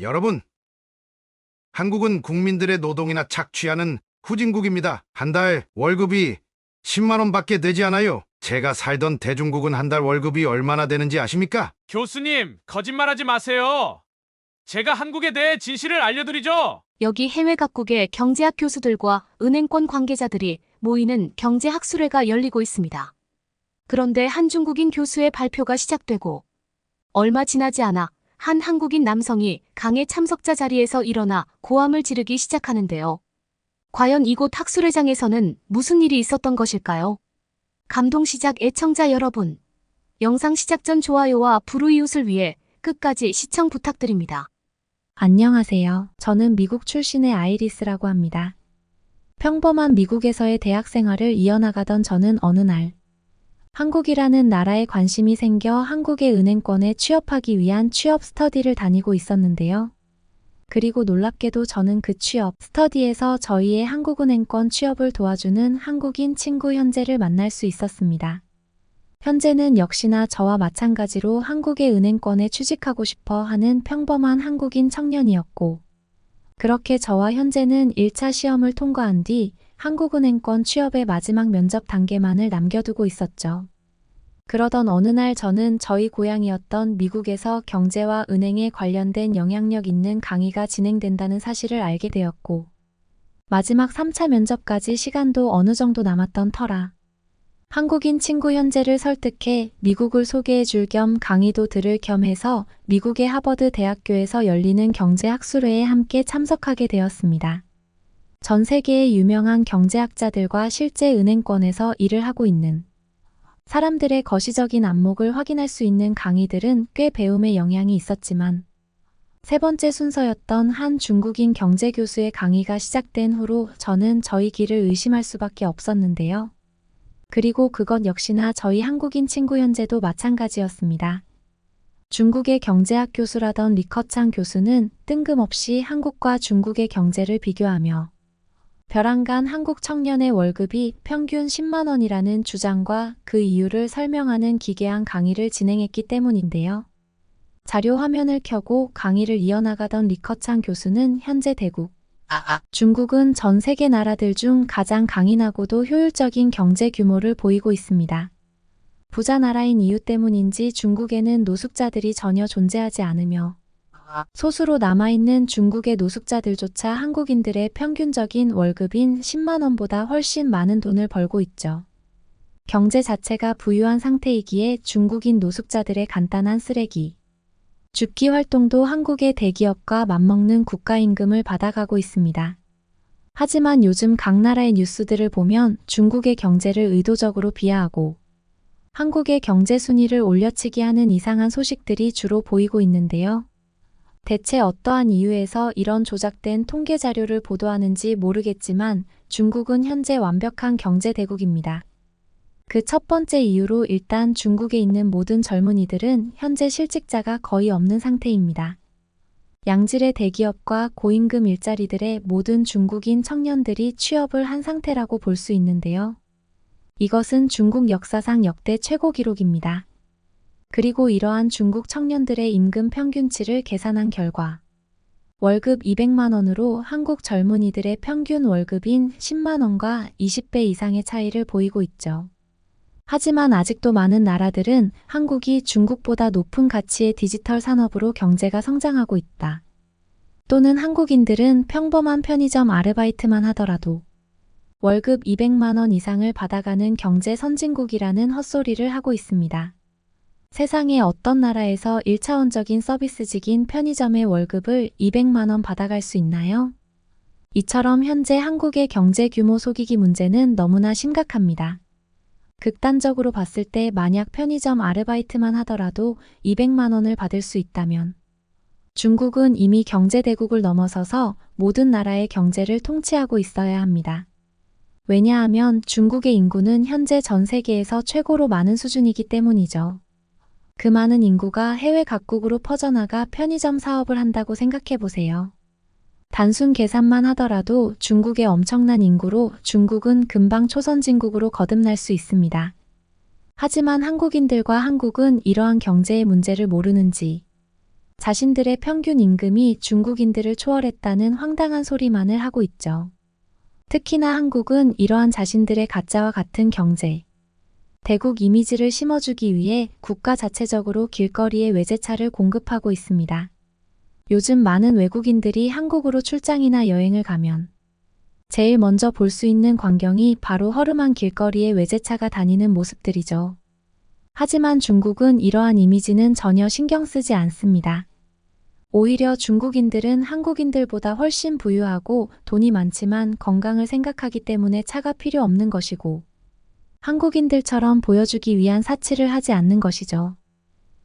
여러분, 한국은 국민들의 노동이나 착취하는 후진국입니다. 한 달 월급이 10만 원밖에 되지 않아요. 제가 살던 대중국은 한 달 월급이 얼마나 되는지 아십니까? 교수님, 거짓말하지 마세요. 제가 한국에 대해 진실을 알려드리죠. 여기 해외 각국의 경제학 교수들과 은행권 관계자들이 모이는 경제학술회가 열리고 있습니다. 그런데 한 중국인 교수의 발표가 시작되고 얼마 지나지 않아 한 한국인 남성이 강의 참석자 자리에서 일어나 고함을 지르기 시작하는데요. 과연 이곳 학술회장에서는 무슨 일이 있었던 것일까요? 감동시작 애청자 여러분, 영상 시작 전 좋아요와 불우이웃을 위해 끝까지 시청 부탁드립니다. 안녕하세요. 저는 미국 출신의 아이리스라고 합니다. 평범한 미국에서의 대학 생활을 이어나가던 저는 어느 날 한국이라는 나라에 관심이 생겨 한국의 은행권에 취업하기 위한 취업 스터디를 다니고 있었는데요. 그리고 놀랍게도 저는 그 취업 스터디에서 저희의 한국은행권 취업을 도와주는 한국인 친구 현재를 만날 수 있었습니다. 현재는 역시나 저와 마찬가지로 한국의 은행권에 취직하고 싶어 하는 평범한 한국인 청년이었고, 그렇게 저와 현재는 1차 시험을 통과한 뒤 한국은행권 취업의 마지막 면접 단계만을 남겨두고 있었죠. 그러던 어느 날 저는 저희 고향이었던 미국에서 경제와 은행에 관련된 영향력 있는 강의가 진행된다는 사실을 알게 되었고, 마지막 3차 면접까지 시간도 어느 정도 남았던 터라 한국인 친구 현재를 설득해 미국을 소개해 줄 겸 강의도 들을 겸 해서 미국의 하버드 대학교에서 열리는 경제학술회에 함께 참석하게 되었습니다. 전 세계의 유명한 경제학자들과 실제 은행권에서 일을 하고 있는 사람들의 거시적인 안목을 확인할 수 있는 강의들은 꽤 배움에 영향이 있었지만, 세 번째 순서였던 한 중국인 경제 교수의 강의가 시작된 후로 저는 저희 길을 의심할 수밖에 없었는데요. 그리고 그것 역시나 저희 한국인 친구 현재도 마찬가지였습니다. 중국의 경제학 교수라던 리커창 교수는 뜬금없이 한국과 중국의 경제를 비교하며 벼랑간 한국 청년의 월급이 평균 10만 원이라는 주장과 그 이유를 설명하는 기괴한 강의를 진행했기 때문인데요. 자료 화면을 켜고 강의를 이어나가던 리커창 교수는 현재 대국 중국은 전 세계 나라들 중 가장 강인하고도 효율적인 경제 규모를 보이고 있습니다. 부자 나라인 이유 때문인지 중국에는 노숙자들이 전혀 존재하지 않으며 소수로 남아있는 중국의 노숙자들조차 한국인들의 평균적인 월급인 10만 원보다 훨씬 많은 돈을 벌고 있죠. 경제 자체가 부유한 상태이기에 중국인 노숙자들의 간단한 쓰레기 줍기 활동도 한국의 대기업과 맞먹는 국가임금을 받아가고 있습니다. 하지만 요즘 각 나라의 뉴스들을 보면 중국의 경제를 의도적으로 비하하고 한국의 경제 순위를 올려치기 하는 이상한 소식들이 주로 보이고 있는데요. 대체 어떠한 이유에서 이런 조작된 통계 자료를 보도하는지 모르겠지만 중국은 현재 완벽한 경제 대국입니다. 그 첫 번째 이유로 일단 중국에 있는 모든 젊은이들은 현재 실직자가 거의 없는 상태입니다. 양질의 대기업과 고임금 일자리들의 모든 중국인 청년들이 취업을 한 상태라고 볼 수 있는데요. 이것은 중국 역사상 역대 최고 기록입니다. 그리고 이러한 중국 청년들의 임금 평균치를 계산한 결과 월급 200만 원으로 한국 젊은이들의 평균 월급인 10만 원과 20배 이상의 차이를 보이고 있죠. 하지만 아직도 많은 나라들은 한국이 중국보다 높은 가치의 디지털 산업으로 경제가 성장하고 있다. 또는 한국인들은 평범한 편의점 아르바이트만 하더라도 월급 200만 원 이상을 받아가는 경제 선진국이라는 헛소리를 하고 있습니다. 세상의 어떤 나라에서 1차원적인 서비스직인 편의점의 월급을 200만 원 받아갈 수 있나요? 이처럼 현재 한국의 경제 규모 속이기 문제는 너무나 심각합니다. 극단적으로 봤을 때 만약 편의점 아르바이트만 하더라도 200만 원을 받을 수 있다면 중국은 이미 경제대국을 넘어서서 모든 나라의 경제를 통치하고 있어야 합니다. 왜냐하면 중국의 인구는 현재 전 세계에서 최고로 많은 수준이기 때문이죠. 그 많은 인구가 해외 각국으로 퍼져나가 편의점 사업을 한다고 생각해 보세요. 단순 계산만 하더라도 중국의 엄청난 인구로 중국은 금방 초선진국으로 거듭날 수 있습니다. 하지만 한국인들과 한국은 이러한 경제의 문제를 모르는지 자신들의 평균 임금이 중국인들을 초월했다는 황당한 소리만을 하고 있죠. 특히나 한국은 이러한 자신들의 가짜와 같은 경제, 대국 이미지를 심어주기 위해 국가 자체적으로 길거리에 외제차를 공급하고 있습니다. 요즘 많은 외국인들이 한국으로 출장이나 여행을 가면 제일 먼저 볼 수 있는 광경이 바로 허름한 길거리에 외제차가 다니는 모습들이죠. 하지만 중국은 이러한 이미지는 전혀 신경 쓰지 않습니다. 오히려 중국인들은 한국인들보다 훨씬 부유하고 돈이 많지만 건강을 생각하기 때문에 차가 필요 없는 것이고, 한국인들처럼 보여주기 위한 사치를 하지 않는 것이죠.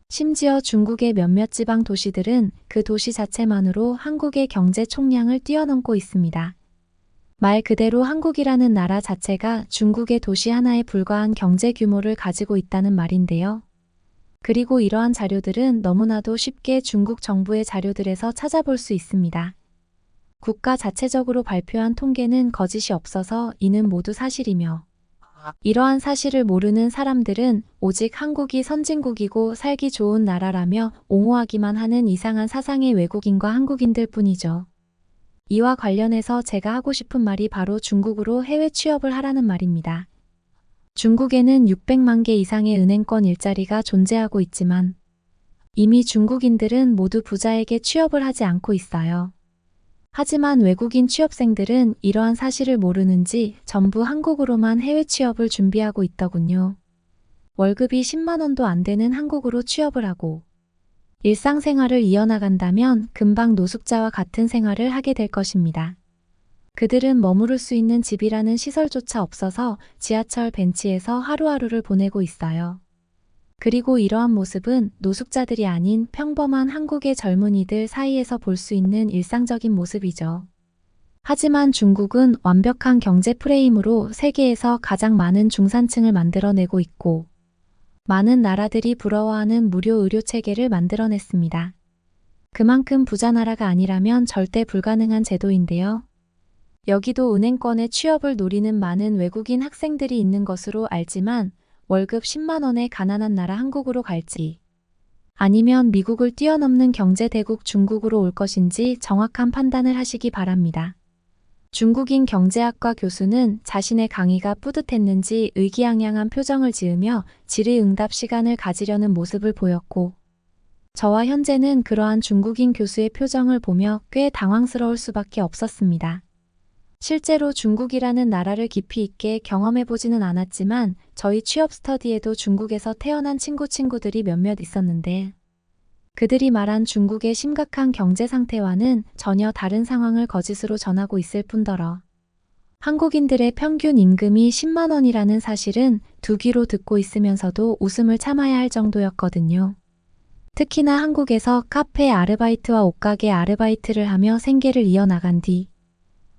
심지어 중국의 몇몇 지방 도시들은 그 도시 자체만으로 한국의 경제 총량을 뛰어넘고 있습니다. 말 그대로 한국이라는 나라 자체가 중국의 도시 하나에 불과한 경제 규모를 가지고 있다는 말인데요. 그리고 이러한 자료들은 너무나도 쉽게 중국 정부의 자료들에서 찾아볼 수 있습니다. 국가 자체적으로 발표한 통계는 거짓이 없어서 이는 모두 사실이며, 이러한 사실을 모르는 사람들은 오직 한국이 선진국이고 살기 좋은 나라라며 옹호하기만 하는 이상한 사상의 외국인과 한국인들 뿐이죠. 이와 관련해서 제가 하고 싶은 말이 바로 중국으로 해외 취업을 하라는 말입니다. 중국에는 600만 개 이상의 은행권 일자리가 존재하고 있지만 이미 중국인들은 모두 부자에게 취업을 하지 않고 있어요. 하지만 외국인 취업생들은 이러한 사실을 모르는지 전부 한국으로만 해외 취업을 준비하고 있더군요. 월급이 10만 원도 안 되는 한국으로 취업을 하고 일상생활을 이어나간다면 금방 노숙자와 같은 생활을 하게 될 것입니다. 그들은 머무를 수 있는 집이라는 시설조차 없어서 지하철 벤치에서 하루하루를 보내고 있어요. 그리고 이러한 모습은 노숙자들이 아닌 평범한 한국의 젊은이들 사이에서 볼 수 있는 일상적인 모습이죠. 하지만 중국은 완벽한 경제 프레임으로 세계에서 가장 많은 중산층을 만들어내고 있고, 많은 나라들이 부러워하는 무료 의료 체계를 만들어냈습니다. 그만큼 부자 나라가 아니라면 절대 불가능한 제도인데요. 여기도 은행권의 취업을 노리는 많은 외국인 학생들이 있는 것으로 알지만 월급 10만 원에 가난한 나라 한국으로 갈지 아니면 미국을 뛰어넘는 경제대국 중국으로 올 것인지 정확한 판단을 하시기 바랍니다. 중국인 경제학과 교수는 자신의 강의가 뿌듯했는지 의기양양한 표정을 지으며 질의응답 시간을 가지려는 모습을 보였고, 저와 현재는 그러한 중국인 교수의 표정을 보며 꽤 당황스러울 수밖에 없었습니다. 실제로 중국이라는 나라를 깊이 있게 경험해보지는 않았지만 저희 취업 스터디에도 중국에서 태어난 친구들이 몇몇 있었는데, 그들이 말한 중국의 심각한 경제 상태와는 전혀 다른 상황을 거짓으로 전하고 있을 뿐더러 한국인들의 평균 임금이 10만 원이라는 사실은 두 귀로 듣고 있으면서도 웃음을 참아야 할 정도였거든요. 특히나 한국에서 카페 아르바이트와 옷가게 아르바이트를 하며 생계를 이어나간 뒤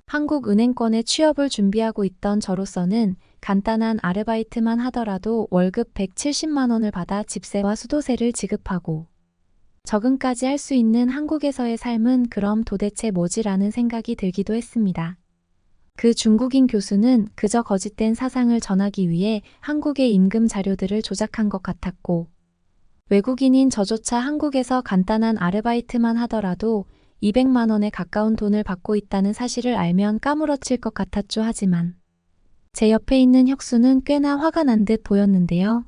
한국 은행권에 취업을 준비하고 있던 저로서는 간단한 아르바이트만 하더라도 월급 170만 원을 받아 집세와 수도세를 지급하고 적응까지 할 수 있는 한국에서의 삶은 그럼 도대체 뭐지라는 생각이 들기도 했습니다. 그 중국인 교수는 그저 거짓된 사상을 전하기 위해 한국의 임금 자료들을 조작한 것 같았고, 외국인인 저조차 한국에서 간단한 아르바이트만 하더라도 200만 원에 가까운 돈을 받고 있다는 사실을 알면 까무러칠 것 같았죠. 하지만 제 옆에 있는 혁수는 꽤나 화가 난 듯 보였는데요.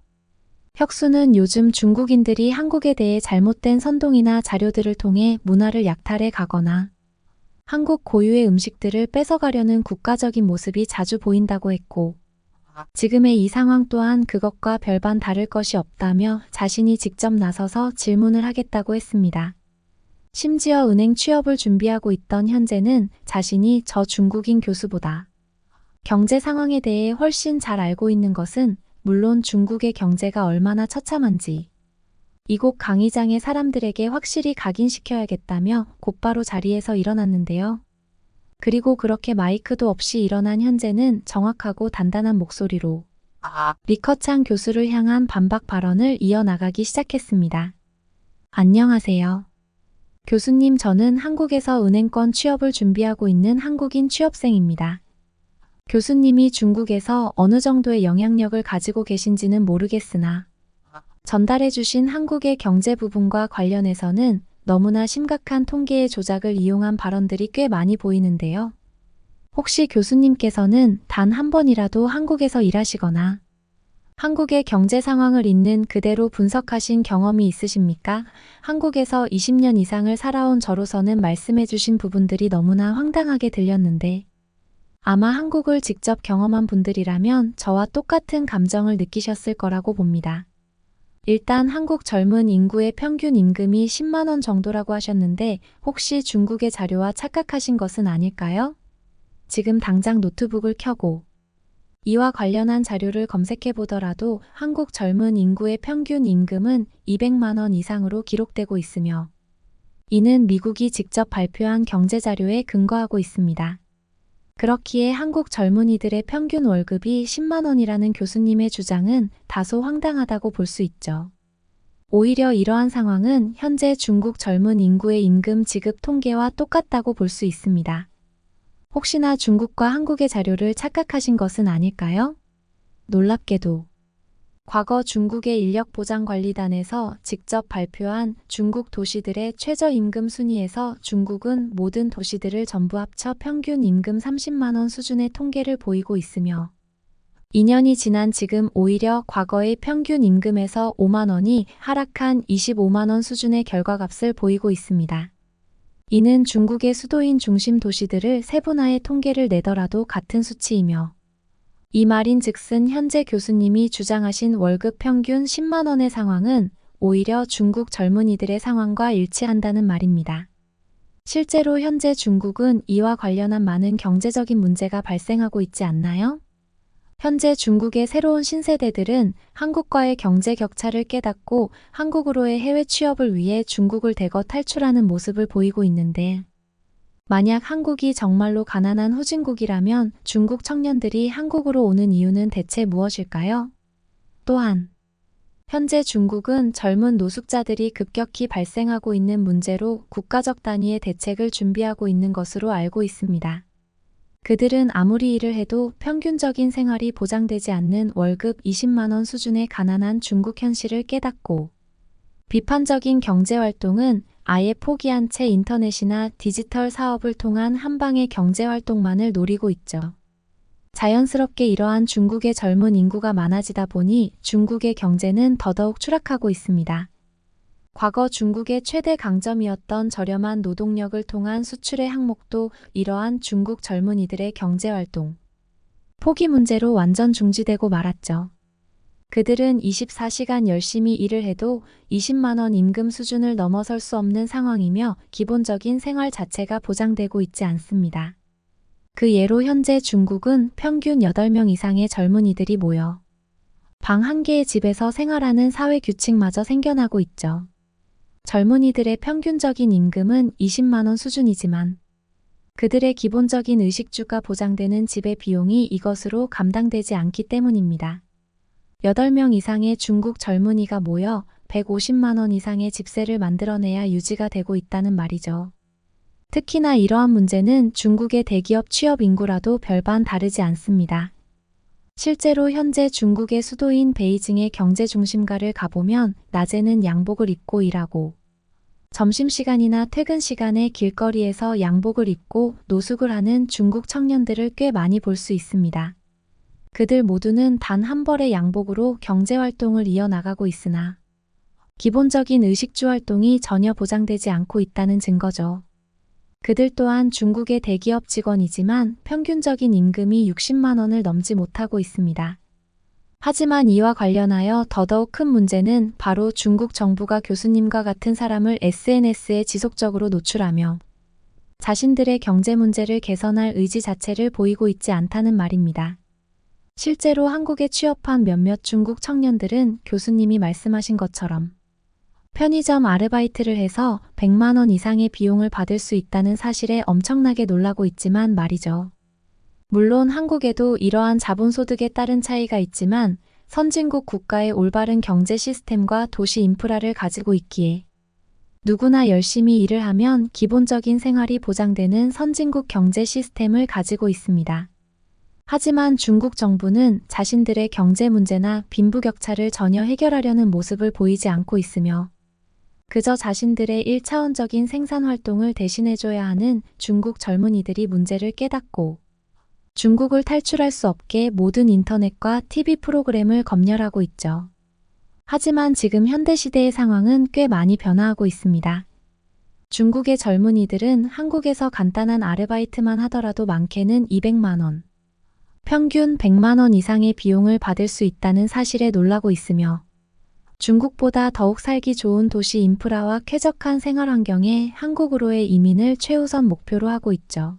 혁수는 요즘 중국인들이 한국에 대해 잘못된 선동이나 자료들을 통해 문화를 약탈해 가거나 한국 고유의 음식들을 뺏어가려는 국가적인 모습이 자주 보인다고 했고, 지금의 이 상황 또한 그것과 별반 다를 것이 없다며 자신이 직접 나서서 질문을 하겠다고 했습니다. 심지어 은행 취업을 준비하고 있던 현재는 자신이 저 중국인 교수보다 경제 상황에 대해 훨씬 잘 알고 있는 것은 물론 중국의 경제가 얼마나 처참한지 이곳 강의장의 사람들에게 확실히 각인시켜야겠다며 곧바로 자리에서 일어났는데요. 그리고 그렇게 마이크도 없이 일어난 현재는 정확하고 단단한 목소리로 리커창 교수를 향한 반박 발언을 이어나가기 시작했습니다. 안녕하세요. 교수님, 저는 한국에서 은행권 취업을 준비하고 있는 한국인 취업생입니다. 교수님이 중국에서 어느 정도의 영향력을 가지고 계신지는 모르겠으나 전달해 주신 한국의 경제 부분과 관련해서는 너무나 심각한 통계의 조작을 이용한 발언들이 꽤 많이 보이는데요. 혹시 교수님께서는 단 한 번이라도 한국에서 일하시거나 한국의 경제 상황을 있는 그대로 분석하신 경험이 있으십니까? 한국에서 20년 이상을 살아온 저로서는 말씀해 주신 부분들이 너무나 황당하게 들렸는데 아마 한국을 직접 경험한 분들이라면 저와 똑같은 감정을 느끼셨을 거라고 봅니다. 일단 한국 젊은 인구의 평균 임금이 10만 원 정도라고 하셨는데 혹시 중국의 자료와 착각하신 것은 아닐까요? 지금 당장 노트북을 켜고 이와 관련한 자료를 검색해 보더라도 한국 젊은 인구의 평균 임금은 200만 원 이상으로 기록되고 있으며 이는 미국이 직접 발표한 경제 자료에 근거하고 있습니다. 그렇기에 한국 젊은이들의 평균 월급이 10만 원이라는 교수님의 주장은 다소 황당하다고 볼 수 있죠. 오히려 이러한 상황은 현재 중국 젊은 인구의 임금 지급 통계와 똑같다고 볼 수 있습니다. 혹시나 중국과 한국의 자료를 착각하신 것은 아닐까요? 놀랍게도 과거 중국의 인력보장관리단에서 직접 발표한 중국 도시들의 최저임금 순위에서 중국은 모든 도시들을 전부 합쳐 평균 임금 30만 원 수준의 통계를 보이고 있으며 2년이 지난 지금 오히려 과거의 평균 임금에서 5만 원이 하락한 25만 원 수준의 결과값을 보이고 있습니다. 이는 중국의 수도인 중심 도시들을 세분화해 통계를 내더라도 같은 수치이며 이 말인즉슨 현재 교수님이 주장하신 월급 평균 10만 원의 상황은 오히려 중국 젊은이들의 상황과 일치한다는 말입니다. 실제로 현재 중국은 이와 관련한 많은 경제적인 문제가 발생하고 있지 않나요? 현재 중국의 새로운 신세대들은 한국과의 경제 격차를 깨닫고 한국으로의 해외 취업을 위해 중국을 대거 탈출하는 모습을 보이고 있는데 만약 한국이 정말로 가난한 후진국이라면 중국 청년들이 한국으로 오는 이유는 대체 무엇일까요? 또한 현재 중국은 젊은 노숙자들이 급격히 발생하고 있는 문제로 국가적 단위의 대책을 준비하고 있는 것으로 알고 있습니다. 그들은 아무리 일을 해도 평균적인 생활이 보장되지 않는 월급 20만 원 수준의 가난한 중국 현실을 깨닫고 비판적인 경제활동은 아예 포기한 채 인터넷이나 디지털 사업을 통한 한방의 경제활동만을 노리고 있죠. 자연스럽게 이러한 중국의 젊은 인구가 많아지다 보니 중국의 경제는 더더욱 추락하고 있습니다. 과거 중국의 최대 강점이었던 저렴한 노동력을 통한 수출의 항목도 이러한 중국 젊은이들의 경제활동 포기 문제로 완전 중지되고 말았죠. 그들은 24시간 열심히 일을 해도 20만 원 임금 수준을 넘어설 수 없는 상황이며 기본적인 생활 자체가 보장되고 있지 않습니다. 그 예로 현재 중국은 평균 8명 이상의 젊은이들이 모여 방 한 개의 집에서 생활하는 사회 규칙마저 생겨나고 있죠. 젊은이들의 평균적인 임금은 20만 원 수준이지만 그들의 기본적인 의식주가 보장되는 집의 비용이 이것으로 감당되지 않기 때문입니다. 8명 이상의 중국 젊은이가 모여 150만 원 이상의 집세를 만들어내야 유지가 되고 있다는 말이죠. 특히나 이러한 문제는 중국의 대기업 취업 인구라도 별반 다르지 않습니다. 실제로 현재 중국의 수도인 베이징의 경제 중심가를 가보면 낮에는 양복을 입고 일하고 점심시간이나 퇴근 시간에 길거리에서 양복을 입고 노숙을 하는 중국 청년들을 꽤 많이 볼 수 있습니다. 그들 모두는 단 한 벌의 양복으로 경제활동을 이어나가고 있으나 기본적인 의식주 활동이 전혀 보장되지 않고 있다는 증거죠. 그들 또한 중국의 대기업 직원이지만 평균적인 임금이 60만 원을 넘지 못하고 있습니다. 하지만 이와 관련하여 더더욱 큰 문제는 바로 중국 정부가 교수님과 같은 사람을 SNS에 지속적으로 노출하며 자신들의 경제 문제를 개선할 의지 자체를 보이고 있지 않다는 말입니다. 실제로 한국에 취업한 몇몇 중국 청년들은 교수님이 말씀하신 것처럼 편의점 아르바이트를 해서 100만 원 이상의 비용을 받을 수 있다는 사실에 엄청나게 놀라고 있지만 말이죠. 물론 한국에도 이러한 자본소득에 따른 차이가 있지만 선진국 국가의 올바른 경제 시스템과 도시 인프라를 가지고 있기에 누구나 열심히 일을 하면 기본적인 생활이 보장되는 선진국 경제 시스템을 가지고 있습니다. 하지만 중국 정부는 자신들의 경제 문제나 빈부격차를 전혀 해결하려는 모습을 보이지 않고 있으며 그저 자신들의 1차원적인 생산 활동을 대신해줘야 하는 중국 젊은이들이 문제를 깨닫고 중국을 탈출할 수 없게 모든 인터넷과 TV 프로그램을 검열하고 있죠. 하지만 지금 현대시대의 상황은 꽤 많이 변화하고 있습니다. 중국의 젊은이들은 한국에서 간단한 아르바이트만 하더라도 많게는 200만 원, 평균 100만 원 이상의 비용을 받을 수 있다는 사실에 놀라고 있으며 중국보다 더욱 살기 좋은 도시 인프라와 쾌적한 생활 환경에 한국으로의 이민을 최우선 목표로 하고 있죠.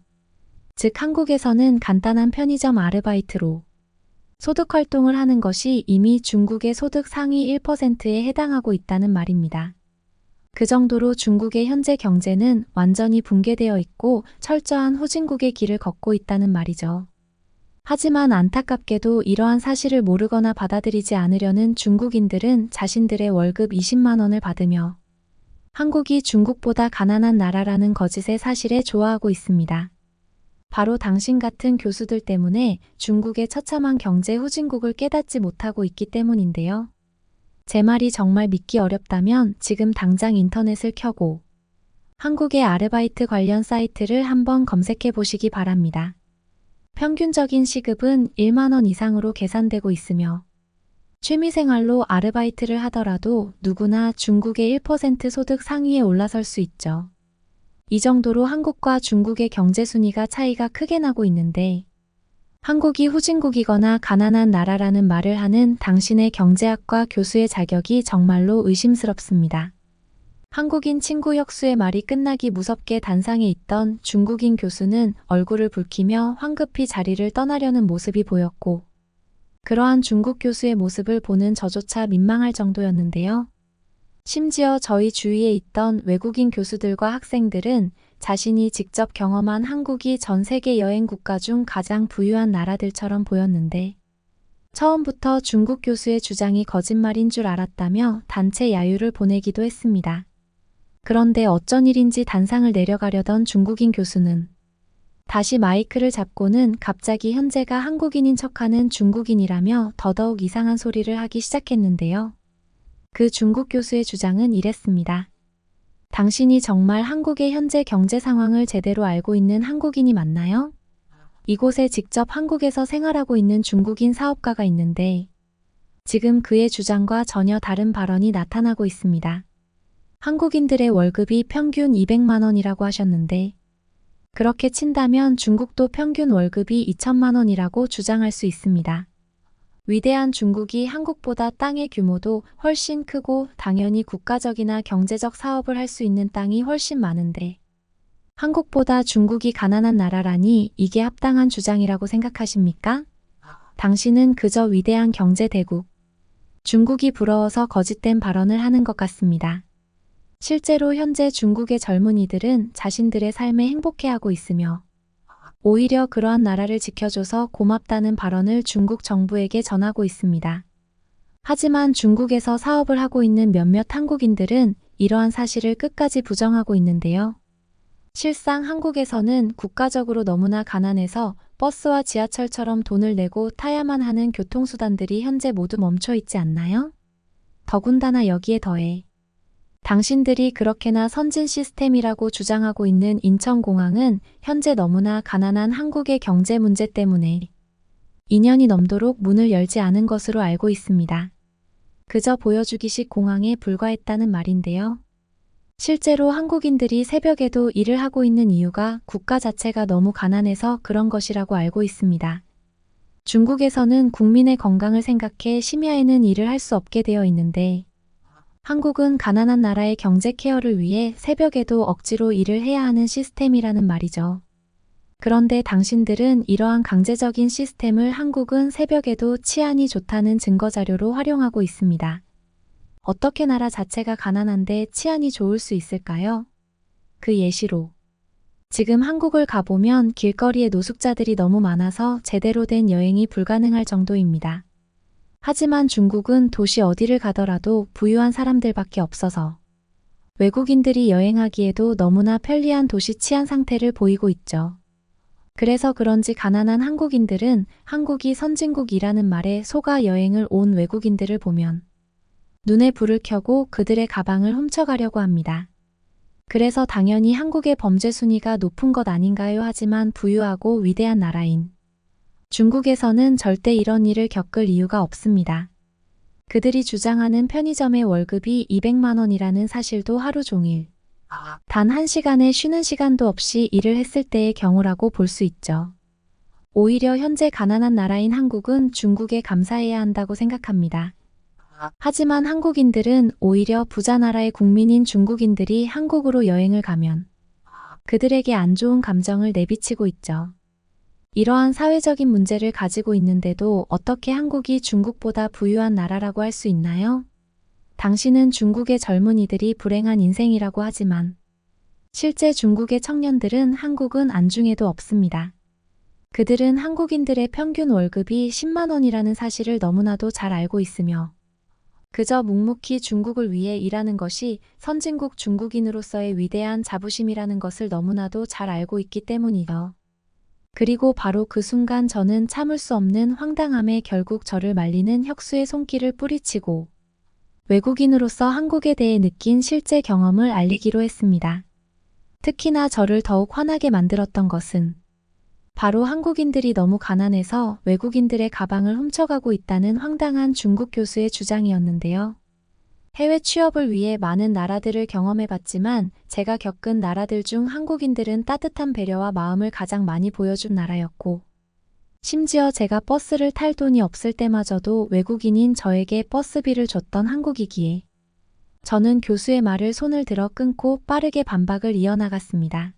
즉 한국에서는 간단한 편의점 아르바이트로 소득 활동을 하는 것이 이미 중국의 소득 상위 1%에 해당하고 있다는 말입니다. 그 정도로 중국의 현재 경제는 완전히 붕괴되어 있고 철저한 후진국의 길을 걷고 있다는 말이죠. 하지만 안타깝게도 이러한 사실을 모르거나 받아들이지 않으려는 중국인들은 자신들의 월급 20만 원을 받으며 한국이 중국보다 가난한 나라라는 거짓의 사실에 좋아하고 있습니다. 바로 당신 같은 교수들 때문에 중국의 처참한 경제 후진국을 깨닫지 못하고 있기 때문인데요. 제 말이 정말 믿기 어렵다면 지금 당장 인터넷을 켜고 한국의 아르바이트 관련 사이트를 한번 검색해 보시기 바랍니다. 평균적인 시급은 1만 원 이상으로 계산되고 있으며 취미생활로 아르바이트를 하더라도 누구나 중국의 1% 소득 상위에 올라설 수 있죠. 이 정도로 한국과 중국의 경제 순위가 차이가 크게 나고 있는데 한국이 후진국이거나 가난한 나라라는 말을 하는 당신의 경제학과 교수의 자격이 정말로 의심스럽습니다. 한국인 친구 혁수의 말이 끝나기 무섭게 단상에 있던 중국인 교수는 얼굴을 붉히며 황급히 자리를 떠나려는 모습이 보였고 그러한 중국 교수의 모습을 보는 저조차 민망할 정도였는데요. 심지어 저희 주위에 있던 외국인 교수들과 학생들은 자신이 직접 경험한 한국이 전 세계 여행 국가 중 가장 부유한 나라들처럼 보였는데 처음부터 중국 교수의 주장이 거짓말인 줄 알았다며 단체 야유를 보내기도 했습니다. 그런데 어쩐 일인지 단상을 내려가려던 중국인 교수는 다시 마이크를 잡고는 갑자기 현재가 한국인인 척하는 중국인이라며 더더욱 이상한 소리를 하기 시작했는데요. 그 중국 교수의 주장은 이랬습니다. 당신이 정말 한국의 현재 경제 상황을 제대로 알고 있는 한국인이 맞나요? 이곳에 직접 한국에서 생활하고 있는 중국인 사업가가 있는데 지금 그의 주장과 전혀 다른 발언이 나타나고 있습니다. 한국인들의 월급이 평균 200만 원이라고 하셨는데 그렇게 친다면 중국도 평균 월급이 2천만 원이라고 주장할 수 있습니다. 위대한 중국이 한국보다 땅의 규모도 훨씬 크고 당연히 국가적이나 경제적 사업을 할 수 있는 땅이 훨씬 많은데 한국보다 중국이 가난한 나라라니 이게 합당한 주장이라고 생각하십니까? 당신은 그저 위대한 경제 대국, 중국이 부러워서 거짓된 발언을 하는 것 같습니다. 실제로 현재 중국의 젊은이들은 자신들의 삶에 행복해하고 있으며 오히려 그러한 나라를 지켜줘서 고맙다는 발언을 중국 정부에게 전하고 있습니다. 하지만 중국에서 사업을 하고 있는 몇몇 한국인들은 이러한 사실을 끝까지 부정하고 있는데요. 실상 한국에서는 국가적으로 너무나 가난해서 버스와 지하철처럼 돈을 내고 타야만 하는 교통수단들이 현재 모두 멈춰 있지 않나요? 더군다나 여기에 더해 당신들이 그렇게나 선진 시스템이라고 주장하고 있는 인천공항은 현재 너무나 가난한 한국의 경제 문제 때문에 2년이 넘도록 문을 열지 않은 것으로 알고 있습니다. 그저 보여주기식 공항에 불과했다는 말인데요. 실제로 한국인들이 새벽에도 일을 하고 있는 이유가 국가 자체가 너무 가난해서 그런 것이라고 알고 있습니다. 중국에서는 국민의 건강을 생각해 심야에는 일을 할 수 없게 되어 있는데 한국은 가난한 나라의 경제 케어를 위해 새벽에도 억지로 일을 해야 하는 시스템이라는 말이죠. 그런데 당신들은 이러한 강제적인 시스템을 한국은 새벽에도 치안이 좋다는 증거 자료로 활용하고 있습니다. 어떻게 나라 자체가 가난한데 치안이 좋을 수 있을까요? 그 예시로 지금 한국을 가보면 길거리에 노숙자들이 너무 많아서 제대로 된 여행이 불가능할 정도입니다. 하지만 중국은 도시 어디를 가더라도 부유한 사람들밖에 없어서 외국인들이 여행하기에도 너무나 편리한 도시 치안 상태를 보이고 있죠. 그래서 그런지 가난한 한국인들은 한국이 선진국이라는 말에 속아 여행을 온 외국인들을 보면 눈에 불을 켜고 그들의 가방을 훔쳐가려고 합니다. 그래서 당연히 한국의 범죄 순위가 높은 것 아닌가요? 하지만 부유하고 위대한 나라인 중국에서는 절대 이런 일을 겪을 이유가 없습니다. 그들이 주장하는 편의점의 월급이 200만 원이라는 사실도 하루 종일 단 1시간의 쉬는 시간도 없이 일을 했을 때의 경우라고 볼 수 있죠. 오히려 현재 가난한 나라인 한국은 중국에 감사해야 한다고 생각합니다. 하지만 한국인들은 오히려 부자 나라의 국민인 중국인들이 한국으로 여행을 가면 그들에게 안 좋은 감정을 내비치고 있죠. 이러한 사회적인 문제를 가지고 있는데도 어떻게 한국이 중국보다 부유한 나라라고 할 수 있나요? 당신은 중국의 젊은이들이 불행한 인생이라고 하지만 실제 중국의 청년들은 한국은 안중에도 없습니다. 그들은 한국인들의 평균 월급이 10만 원이라는 사실을 너무나도 잘 알고 있으며 그저 묵묵히 중국을 위해 일하는 것이 선진국 중국인으로서의 위대한 자부심이라는 것을 너무나도 잘 알고 있기 때문이죠. 그리고 바로 그 순간 저는 참을 수 없는 황당함에 결국 저를 말리는 혁수의 손길을 뿌리치고 외국인으로서 한국에 대해 느낀 실제 경험을 알리기로 했습니다. 특히나 저를 더욱 화나게 만들었던 것은 바로 한국인들이 너무 가난해서 외국인들의 가방을 훔쳐가고 있다는 황당한 중국 교수의 주장이었는데요. 해외 취업을 위해 많은 나라들을 경험해봤지만 제가 겪은 나라들 중 한국인들은 따뜻한 배려와 마음을 가장 많이 보여준 나라였고 심지어 제가 버스를 탈 돈이 없을 때마저도 외국인인 저에게 버스비를 줬던 한국이기에 저는 교수의 말을 손을 들어 끊고 빠르게 반박을 이어나갔습니다.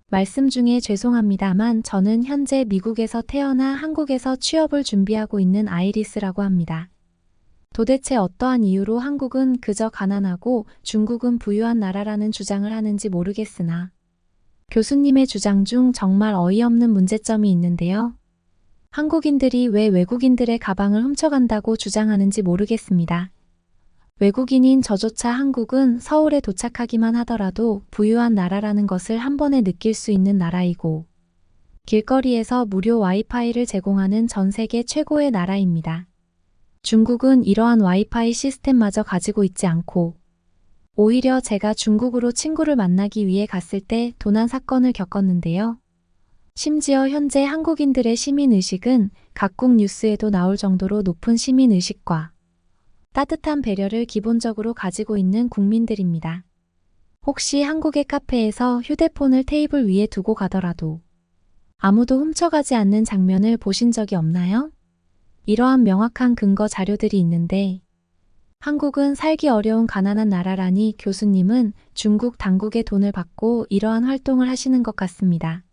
말씀 중에 죄송합니다만 저는 현재 미국에서 태어나 한국에서 취업을 준비하고 있는 아이리스라고 합니다. 도대체 어떠한 이유로 한국은 그저 가난하고 중국은 부유한 나라라는 주장을 하는지 모르겠으나 교수님의 주장 중 정말 어이없는 문제점이 있는데요. 한국인들이 왜 외국인들의 가방을 훔쳐간다고 주장하는지 모르겠습니다. 외국인인 저조차 한국은 서울에 도착하기만 하더라도 부유한 나라라는 것을 한 번에 느낄 수 있는 나라이고 길거리에서 무료 와이파이를 제공하는 전 세계 최고의 나라입니다. 중국은 이러한 와이파이 시스템마저 가지고 있지 않고 오히려 제가 중국으로 친구를 만나기 위해 갔을 때 도난 사건을 겪었는데요. 심지어 현재 한국인들의 시민의식은 각국 뉴스에도 나올 정도로 높은 시민의식과 따뜻한 배려를 기본적으로 가지고 있는 국민들입니다. 혹시 한국의 카페에서 휴대폰을 테이블 위에 두고 가더라도 아무도 훔쳐가지 않는 장면을 보신 적이 없나요? 이러한 명확한 근거 자료들이 있는데 한국은 살기 어려운 가난한 나라라니 교수님은 중국 당국의 돈을 받고 이러한 활동을 하시는 것 같습니다.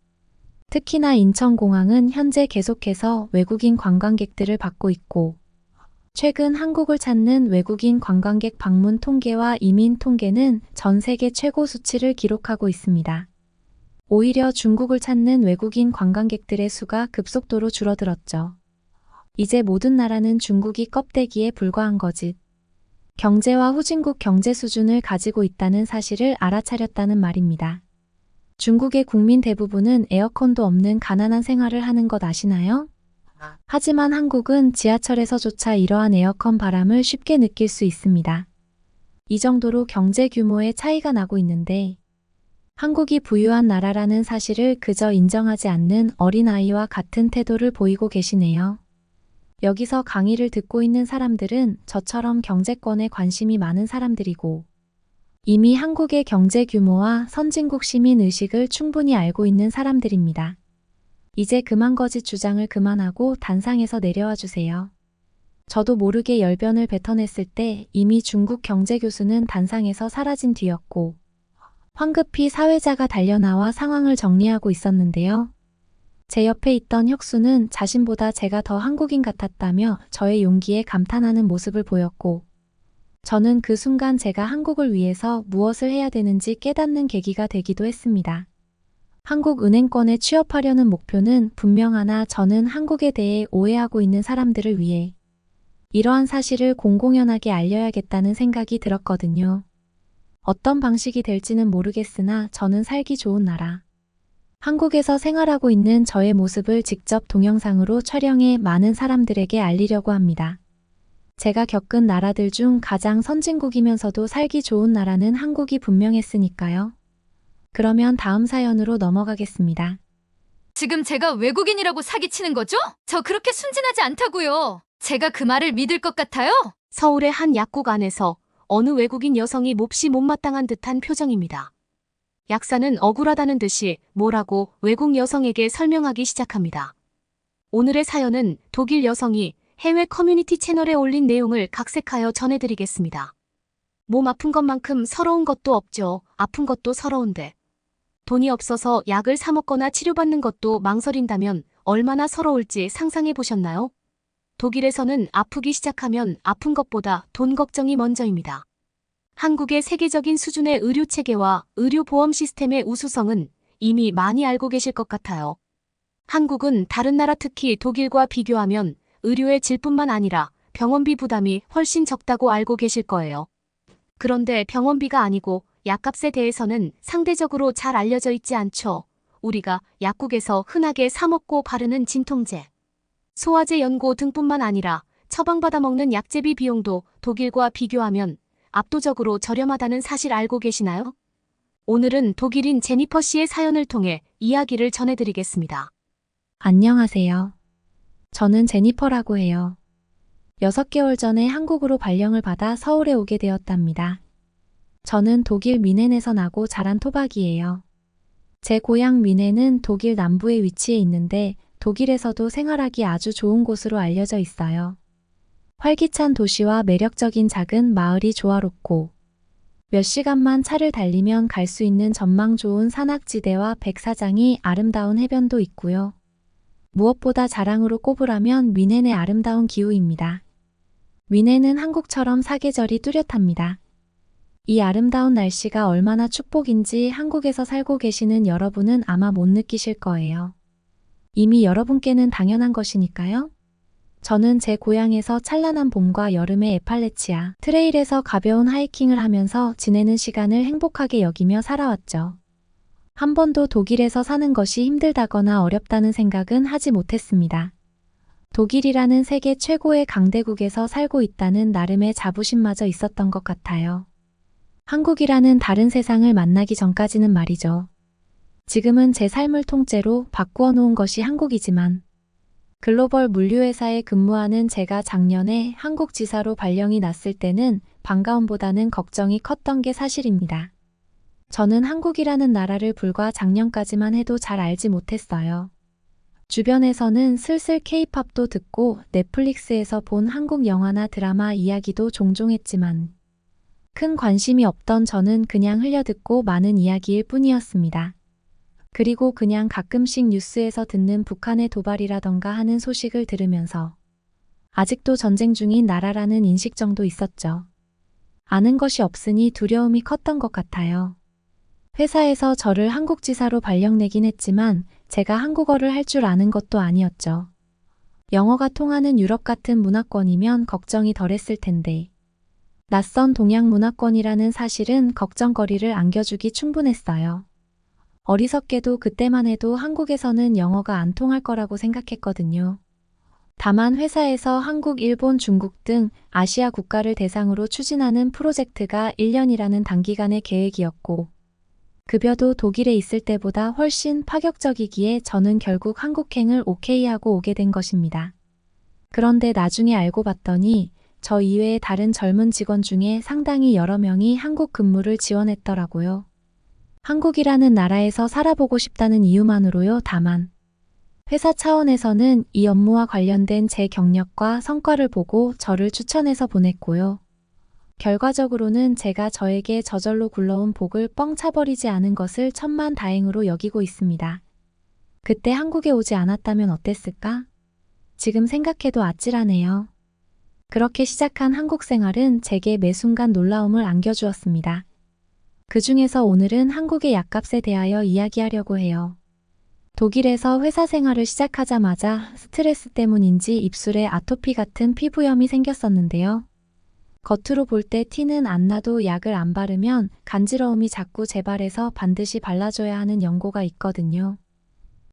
특히나 인천공항은 현재 계속해서 외국인 관광객들을 받고 있고 최근 한국을 찾는 외국인 관광객 방문 통계와 이민 통계는 전 세계 최고 수치를 기록하고 있습니다. 오히려 중국을 찾는 외국인 관광객들의 수가 급속도로 줄어들었죠. 이제 모든 나라는 중국이 껍데기에 불과한 거짓. 경제와 후진국 경제 수준을 가지고 있다는 사실을 알아차렸다는 말입니다. 중국의 국민 대부분은 에어컨도 없는 가난한 생활을 하는 것 아시나요? 하지만 한국은 지하철에서조차 이러한 에어컨 바람을 쉽게 느낄 수 있습니다. 이 정도로 경제 규모의 차이가 나고 있는데 한국이 부유한 나라라는 사실을 그저 인정하지 않는 어린아이와 같은 태도를 보이고 계시네요. 여기서 강의를 듣고 있는 사람들은 저처럼 경제권에 관심이 많은 사람들이고 이미 한국의 경제 규모와 선진국 시민 의식을 충분히 알고 있는 사람들입니다. 이제 그만 거짓 주장을 그만하고 단상에서 내려와 주세요. 저도 모르게 열변을 뱉어냈을 때 이미 중국 경제 교수는 단상에서 사라진 뒤였고 황급히 사회자가 달려나와 상황을 정리하고 있었는데요. 제 옆에 있던 혁수는 자신보다 제가 더 한국인 같았다며 저의 용기에 감탄하는 모습을 보였고 저는 그 순간 제가 한국을 위해서 무엇을 해야 되는지 깨닫는 계기가 되기도 했습니다. 한국은행권에 취업하려는 목표는 분명하나 저는 한국에 대해 오해하고 있는 사람들을 위해 이러한 사실을 공공연하게 알려야겠다는 생각이 들었거든요. 어떤 방식이 될지는 모르겠으나 저는 살기 좋은 나라. 한국에서 생활하고 있는 저의 모습을 직접 동영상으로 촬영해 많은 사람들에게 알리려고 합니다. 제가 겪은 나라들 중 가장 선진국이면서도 살기 좋은 나라는 한국이 분명했으니까요. 그러면 다음 사연으로 넘어가겠습니다. 지금 제가 외국인이라고 사기치는 거죠? 저 그렇게 순진하지 않다고요. 제가 그 말을 믿을 것 같아요? 서울의 한 약국 안에서 어느 외국인 여성이 몹시 못마땅한 듯한 표정입니다. 약사는 억울하다는 듯이 뭐라고 외국 여성에게 설명하기 시작합니다. 오늘의 사연은 독일 여성이 해외 커뮤니티 채널에 올린 내용을 각색하여 전해드리겠습니다. 몸 아픈 것만큼 서러운 것도 없죠. 아픈 것도 서러운데. 돈이 없어서 약을 사 먹거나 치료받는 것도 망설인다면 얼마나 서러울지 상상해 보셨나요? 독일에서는 아프기 시작하면 아픈 것보다 돈 걱정이 먼저입니다. 한국의 세계적인 수준의 의료 체계와 의료 보험 시스템의 우수성은 이미 많이 알고 계실 것 같아요. 한국은 다른 나라 특히 독일과 비교하면 의료의 질뿐만 아니라 병원비 부담이 훨씬 적다고 알고 계실 거예요. 그런데 병원비가 아니고 약값에 대해서는 상대적으로 잘 알려져 있지 않죠. 우리가 약국에서 흔하게 사 먹고 바르는 진통제, 소화제 연고 등뿐만 아니라 처방받아 먹는 약제비 비용도 독일과 비교하면 압도적으로 저렴하다는 사실 알고 계시나요? 오늘은 독일인 제니퍼 씨의 사연을 통해 이야기를 전해드리겠습니다. 안녕하세요. 저는 제니퍼라고 해요. 6개월 전에 한국으로 발령을 받아 서울에 오게 되었답니다. 저는 독일 뮌헨에서 나고 자란 토박이에요. 제 고향 뮌헨은 독일 남부에 위치해 있는데 독일에서도 생활하기 아주 좋은 곳으로 알려져 있어요. 활기찬 도시와 매력적인 작은 마을이 조화롭고 몇 시간만 차를 달리면 갈 수 있는 전망 좋은 산악지대와 백사장이 아름다운 해변도 있고요. 무엇보다 자랑으로 꼽으라면 뮌헨의 아름다운 기후입니다. 뮌헨은 한국처럼 사계절이 뚜렷합니다. 이 아름다운 날씨가 얼마나 축복인지 한국에서 살고 계시는 여러분은 아마 못 느끼실 거예요. 이미 여러분께는 당연한 것이니까요. 저는 제 고향에서 찬란한 봄과 여름의 에팔레치아 트레일에서 가벼운 하이킹을 하면서 지내는 시간을 행복하게 여기며 살아왔죠. 한 번도 독일에서 사는 것이 힘들다거나 어렵다는 생각은 하지 못했습니다. 독일이라는 세계 최고의 강대국에서 살고 있다는 나름의 자부심마저 있었던 것 같아요. 한국이라는 다른 세상을 만나기 전까지는 말이죠. 지금은 제 삶을 통째로 바꾸어 놓은 것이 한국이지만 글로벌 물류회사에 근무하는 제가 작년에 한국 지사로 발령이 났을 때는 반가움보다는 걱정이 컸던 게 사실입니다. 저는 한국이라는 나라를 불과 작년까지만 해도 잘 알지 못했어요. 주변에서는 슬슬 K-팝도 듣고 넷플릭스에서 본 한국 영화나 드라마 이야기도 종종 했지만 큰 관심이 없던 저는 그냥 흘려듣고 많은 이야기일 뿐이었습니다. 그리고 그냥 가끔씩 뉴스에서 듣는 북한의 도발이라던가 하는 소식을 들으면서 아직도 전쟁 중인 나라라는 인식 정도 있었죠. 아는 것이 없으니 두려움이 컸던 것 같아요. 회사에서 저를 한국지사로 발령내긴 했지만 제가 한국어를 할 줄 아는 것도 아니었죠. 영어가 통하는 유럽 같은 문화권이면 걱정이 덜했을 텐데 낯선 동양 문화권이라는 사실은 걱정거리를 안겨주기 충분했어요. 어리석게도 그때만 해도 한국에서는 영어가 안 통할 거라고 생각했거든요. 다만 회사에서 한국, 일본, 중국 등 아시아 국가를 대상으로 추진하는 프로젝트가 1년이라는 단기간의 계획이었고 급여도 독일에 있을 때보다 훨씬 파격적이기에 저는 결국 한국행을 오케이하고 오게 된 것입니다. 그런데 나중에 알고 봤더니 저 이외의 다른 젊은 직원 중에 상당히 여러 명이 한국 근무를 지원했더라고요. 한국이라는 나라에서 살아보고 싶다는 이유만으로요. 다만 회사 차원에서는 이 업무와 관련된 제 경력과 성과를 보고 저를 추천해서 보냈고요. 결과적으로는 제가 저에게 저절로 굴러온 복을 뻥 차버리지 않은 것을 천만다행으로 여기고 있습니다. 그때 한국에 오지 않았다면 어땠을까? 지금 생각해도 아찔하네요. 그렇게 시작한 한국 생활은 제게 매 순간 놀라움을 안겨주었습니다. 그 중에서 오늘은 한국의 약값에 대하여 이야기하려고 해요. 독일에서 회사 생활을 시작하자마자 스트레스 때문인지 입술에 아토피 같은 피부염이 생겼었는데요. 겉으로 볼 때 티는 안 나도 약을 안 바르면 간지러움이 자꾸 재발해서 반드시 발라줘야 하는 연고가 있거든요.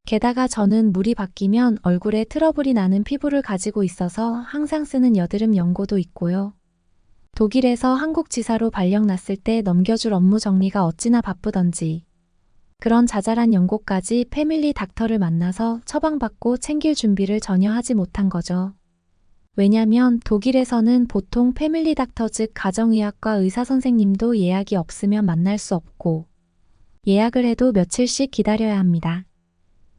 게다가 저는 물이 바뀌면 얼굴에 트러블이 나는 피부를 가지고 있어서 항상 쓰는 여드름 연고도 있고요. 독일에서 한국 지사로 발령 났을 때 넘겨줄 업무 정리가 어찌나 바쁘던지 그런 자잘한 연고까지 패밀리 닥터를 만나서 처방받고 챙길 준비를 전혀 하지 못한 거죠. 왜냐면 독일에서는 보통 패밀리 닥터 즉 가정의학과 의사 선생님도 예약이 없으면 만날 수 없고 예약을 해도 며칠씩 기다려야 합니다.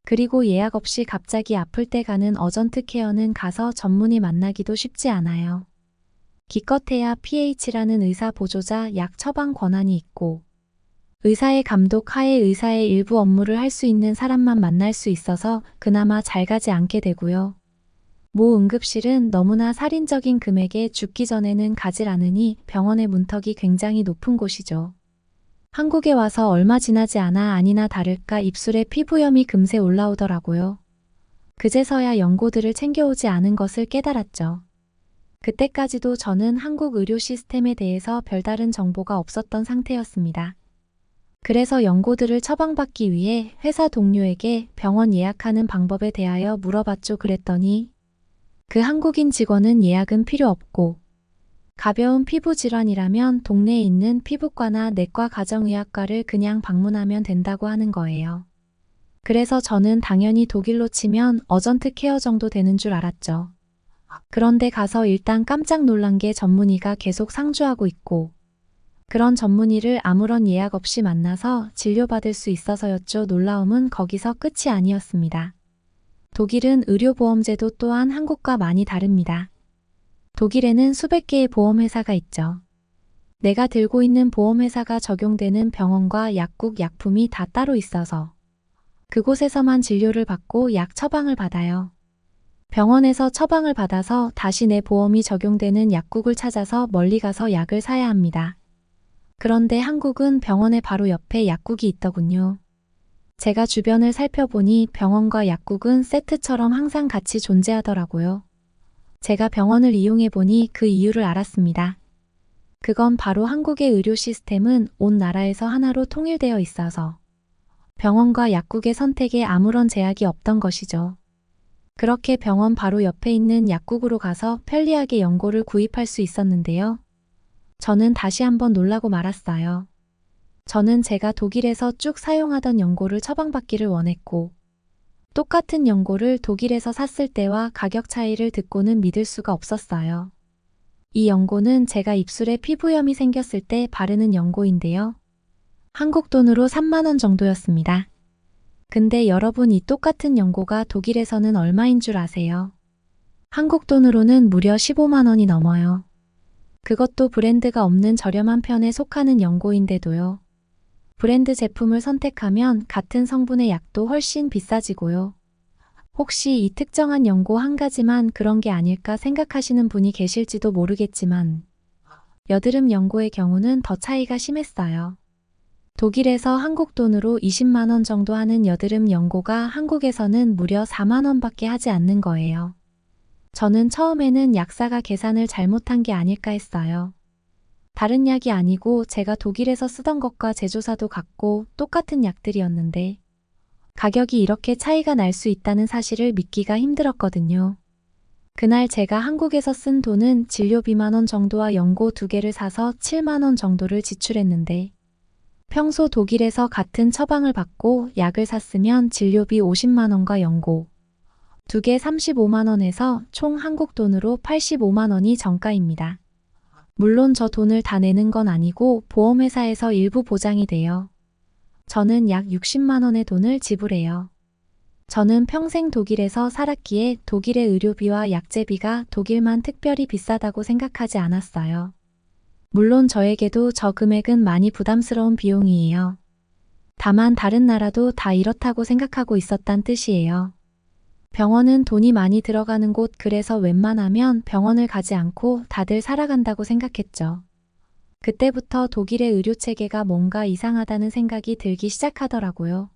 그리고 예약 없이 갑자기 아플 때 가는 어전트 케어는 가서 전문의 만나기도 쉽지 않아요. 기껏해야 PH라는 의사 보조자 약 처방 권한이 있고 의사의 감독 하에 의사의 일부 업무를 할 수 있는 사람만 만날 수 있어서 그나마 잘 가지 않게 되고요. 모 응급실은 너무나 살인적인 금액에 죽기 전에는 가질 않으니 병원의 문턱이 굉장히 높은 곳이죠. 한국에 와서 얼마 지나지 않아 아니나 다를까 입술에 피부염이 금세 올라오더라고요. 그제서야 연고들을 챙겨오지 않은 것을 깨달았죠. 그때까지도 저는 한국 의료 시스템에 대해서 별다른 정보가 없었던 상태였습니다. 그래서 연고들을 처방받기 위해 회사 동료에게 병원 예약하는 방법에 대하여 물어봤죠. 그랬더니 그 한국인 직원은 예약은 필요 없고 가벼운 피부 질환이라면 동네에 있는 피부과나 내과 가정의학과를 그냥 방문하면 된다고 하는 거예요. 그래서 저는 당연히 독일로 치면 어전트 케어 정도 되는 줄 알았죠. 그런데 가서 일단 깜짝 놀란 게 전문의가 계속 상주하고 있고 그런 전문의를 아무런 예약 없이 만나서 진료받을 수 있어서였죠. 놀라움은 거기서 끝이 아니었습니다. 독일은 의료보험제도 또한 한국과 많이 다릅니다. 독일에는 수백 개의 보험회사가 있죠. 내가 들고 있는 보험회사가 적용되는 병원과 약국, 약품이 다 따로 있어서 그곳에서만 진료를 받고 약 처방을 받아요. 병원에서 처방을 받아서 다시 내 보험이 적용되는 약국을 찾아서 멀리 가서 약을 사야 합니다. 그런데 한국은 병원의 바로 옆에 약국이 있더군요. 제가 주변을 살펴보니 병원과 약국은 세트처럼 항상 같이 존재하더라고요. 제가 병원을 이용해보니 그 이유를 알았습니다. 그건 바로 한국의 의료 시스템은 온 나라에서 하나로 통일되어 있어서 병원과 약국의 선택에 아무런 제약이 없던 것이죠. 그렇게 병원 바로 옆에 있는 약국으로 가서 편리하게 연고를 구입할 수 있었는데요. 저는 다시 한번 놀라고 말았어요. 저는 제가 독일에서 쭉 사용하던 연고를 처방받기를 원했고 똑같은 연고를 독일에서 샀을 때와 가격 차이를 듣고는 믿을 수가 없었어요. 이 연고는 제가 입술에 피부염이 생겼을 때 바르는 연고인데요. 한국 돈으로 3만 원 정도였습니다. 근데 여러분 이 똑같은 연고가 독일에서는 얼마인 줄 아세요? 한국 돈으로는 무려 15만 원이 넘어요. 그것도 브랜드가 없는 저렴한 편에 속하는 연고인데도요. 브랜드 제품을 선택하면 같은 성분의 약도 훨씬 비싸지고요. 혹시 이 특정한 연고 한 가지만 그런 게 아닐까 생각하시는 분이 계실지도 모르겠지만 여드름 연고의 경우는 더 차이가 심했어요. 독일에서 한국 돈으로 20만 원 정도 하는 여드름 연고가 한국에서는 무려 4만 원밖에 하지 않는 거예요. 저는 처음에는 약사가 계산을 잘못한 게 아닐까 했어요. 다른 약이 아니고 제가 독일에서 쓰던 것과 제조사도 같고 똑같은 약들이었는데 가격이 이렇게 차이가 날 수 있다는 사실을 믿기가 힘들었거든요. 그날 제가 한국에서 쓴 돈은 진료비 만 원 정도와 연고 2개를 사서 7만 원 정도를 지출했는데 평소 독일에서 같은 처방을 받고 약을 샀으면 진료비 50만 원과 연고 2개 35만 원에서 총 한국 돈으로 85만 원이 정가입니다. 물론 저 돈을 다 내는 건 아니고 보험회사에서 일부 보장이 돼요. 저는 약 60만 원의 돈을 지불해요. 저는 평생 독일에서 살았기에 독일의 의료비와 약제비가 독일만 특별히 비싸다고 생각하지 않았어요. 물론 저에게도 저 금액은 많이 부담스러운 비용이에요. 다만 다른 나라도 다 이렇다고 생각하고 있었단 뜻이에요. 병원은 돈이 많이 들어가는 곳 그래서 웬만하면 병원을 가지 않고 다들 살아간다고 생각했죠. 그때부터 독일의 의료체계가 뭔가 이상하다는 생각이 들기 시작하더라고요.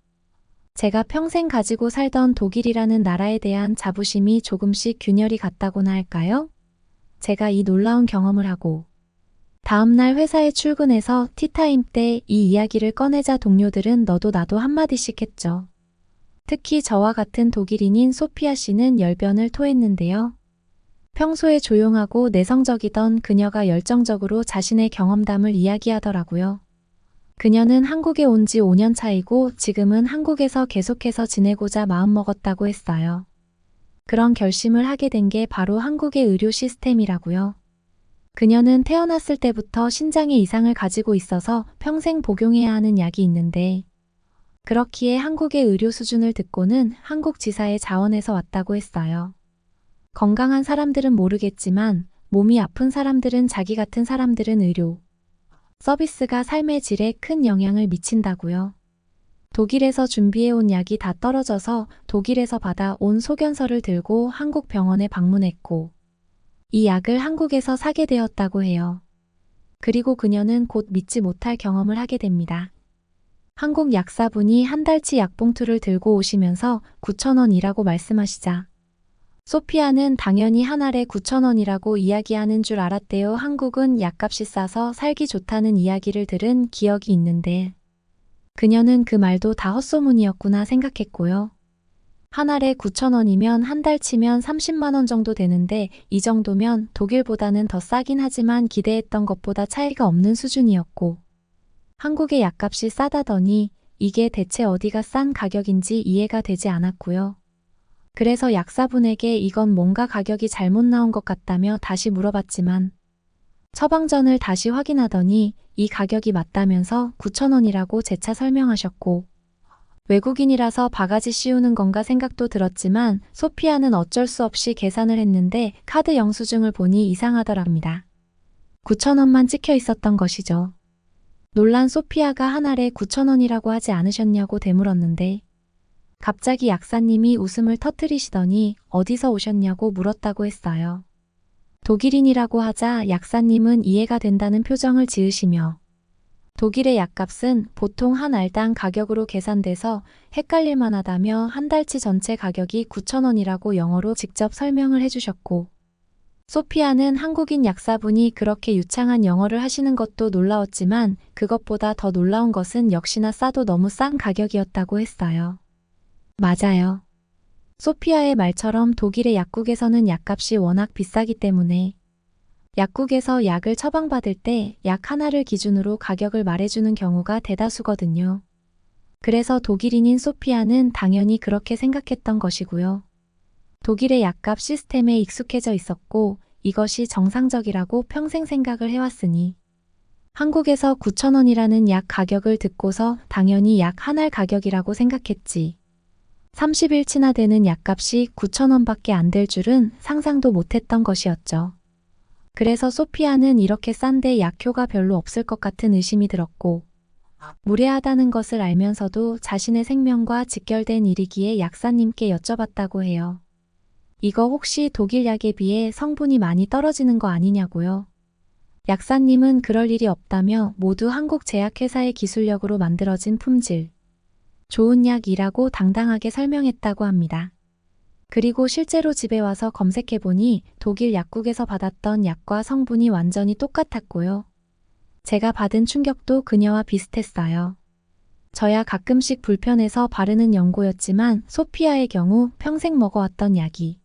제가 평생 가지고 살던 독일이라는 나라에 대한 자부심이 조금씩 균열이 갔다고나 할까요? 제가 이 놀라운 경험을 하고 다음날 회사에 출근해서 티타임 때 이 이야기를 꺼내자 동료들은 너도 나도 한마디씩 했죠. 특히 저와 같은 독일인인 소피아 씨는 열변을 토했는데요. 평소에 조용하고 내성적이던 그녀가 열정적으로 자신의 경험담을 이야기하더라고요. 그녀는 한국에 온 지 5년 차이고 지금은 한국에서 계속해서 지내고자 마음먹었다고 했어요. 그런 결심을 하게 된 게 바로 한국의 의료 시스템이라고요. 그녀는 태어났을 때부터 신장에 이상을 가지고 있어서 평생 복용해야 하는 약이 있는데 그렇기에 한국의 의료 수준을 듣고는 한국 지사의 자원에서 왔다고 했어요. 건강한 사람들은 모르겠지만 몸이 아픈 사람들은 자기 같은 사람들은 의료 서비스가 삶의 질에 큰 영향을 미친다고요. 독일에서 준비해온 약이 다 떨어져서 독일에서 받아온 소견서를 들고 한국 병원에 방문했고 이 약을 한국에서 사게 되었다고 해요. 그리고 그녀는 곧 믿지 못할 경험을 하게 됩니다. 한국 약사분이 한 달치 약봉투를 들고 오시면서 9,000원이라고 말씀하시자 소피아는 당연히 한 알에 9,000원이라고 이야기하는 줄 알았대요. 한국은 약값이 싸서 살기 좋다는 이야기를 들은 기억이 있는데 그녀는 그 말도 다 헛소문이었구나 생각했고요. 한 알에 9,000원이면 한 달 치면 30만 원 정도 되는데 이 정도면 독일보다는 더 싸긴 하지만 기대했던 것보다 차이가 없는 수준이었고 한국의 약값이 싸다더니 이게 대체 어디가 싼 가격인지 이해가 되지 않았고요. 그래서 약사분에게 이건 뭔가 가격이 잘못 나온 것 같다며 다시 물어봤지만 처방전을 다시 확인하더니 이 가격이 맞다면서 9,000원이라고 재차 설명하셨고 외국인이라서 바가지 씌우는 건가 생각도 들었지만 소피아는 어쩔 수 없이 계산을 했는데 카드 영수증을 보니 이상하더랍니다. 9,000원만 찍혀 있었던 것이죠. 놀란 소피아가 한 알에 9,000원이라고 하지 않으셨냐고 되물었는데 갑자기 약사님이 웃음을 터뜨리시더니 어디서 오셨냐고 물었다고 했어요. 독일인이라고 하자 약사님은 이해가 된다는 표정을 지으시며 독일의 약값은 보통 한 알당 가격으로 계산돼서 헷갈릴 만하다며 한 달치 전체 가격이 9,000원이라고 영어로 직접 설명을 해주셨고 소피아는 한국인 약사분이 그렇게 유창한 영어를 하시는 것도 놀라웠지만 그것보다 더 놀라운 것은 역시나 싸도 너무 싼 가격이었다고 했어요. 맞아요. 소피아의 말처럼 독일의 약국에서는 약값이 워낙 비싸기 때문에 약국에서 약을 처방받을 때 약 하나를 기준으로 가격을 말해주는 경우가 대다수거든요. 그래서 독일인인 소피아는 당연히 그렇게 생각했던 것이고요. 독일의 약값 시스템에 익숙해져 있었고 이것이 정상적이라고 평생 생각을 해왔으니 한국에서 9,000원이라는 약 가격을 듣고서 당연히 약 한 알 가격이라고 생각했지. 30일치나 되는 약값이 9,000원밖에 안 될 줄은 상상도 못했던 것이었죠. 그래서 소피아는 이렇게 싼데 약효가 별로 없을 것 같은 의심이 들었고 무례하다는 것을 알면서도 자신의 생명과 직결된 일이기에 약사님께 여쭤봤다고 해요. 이거 혹시 독일 약에 비해 성분이 많이 떨어지는 거 아니냐고요. 약사님은 그럴 일이 없다며 모두 한국 제약회사의 기술력으로 만들어진 품질 좋은 약이라고 당당하게 설명했다고 합니다. 그리고 실제로 집에 와서 검색해보니 독일 약국에서 받았던 약과 성분이 완전히 똑같았고요. 제가 받은 충격도 그녀와 비슷했어요. 저야 가끔씩 불편해서 바르는 연고였지만 소피아의 경우 평생 먹어왔던 약이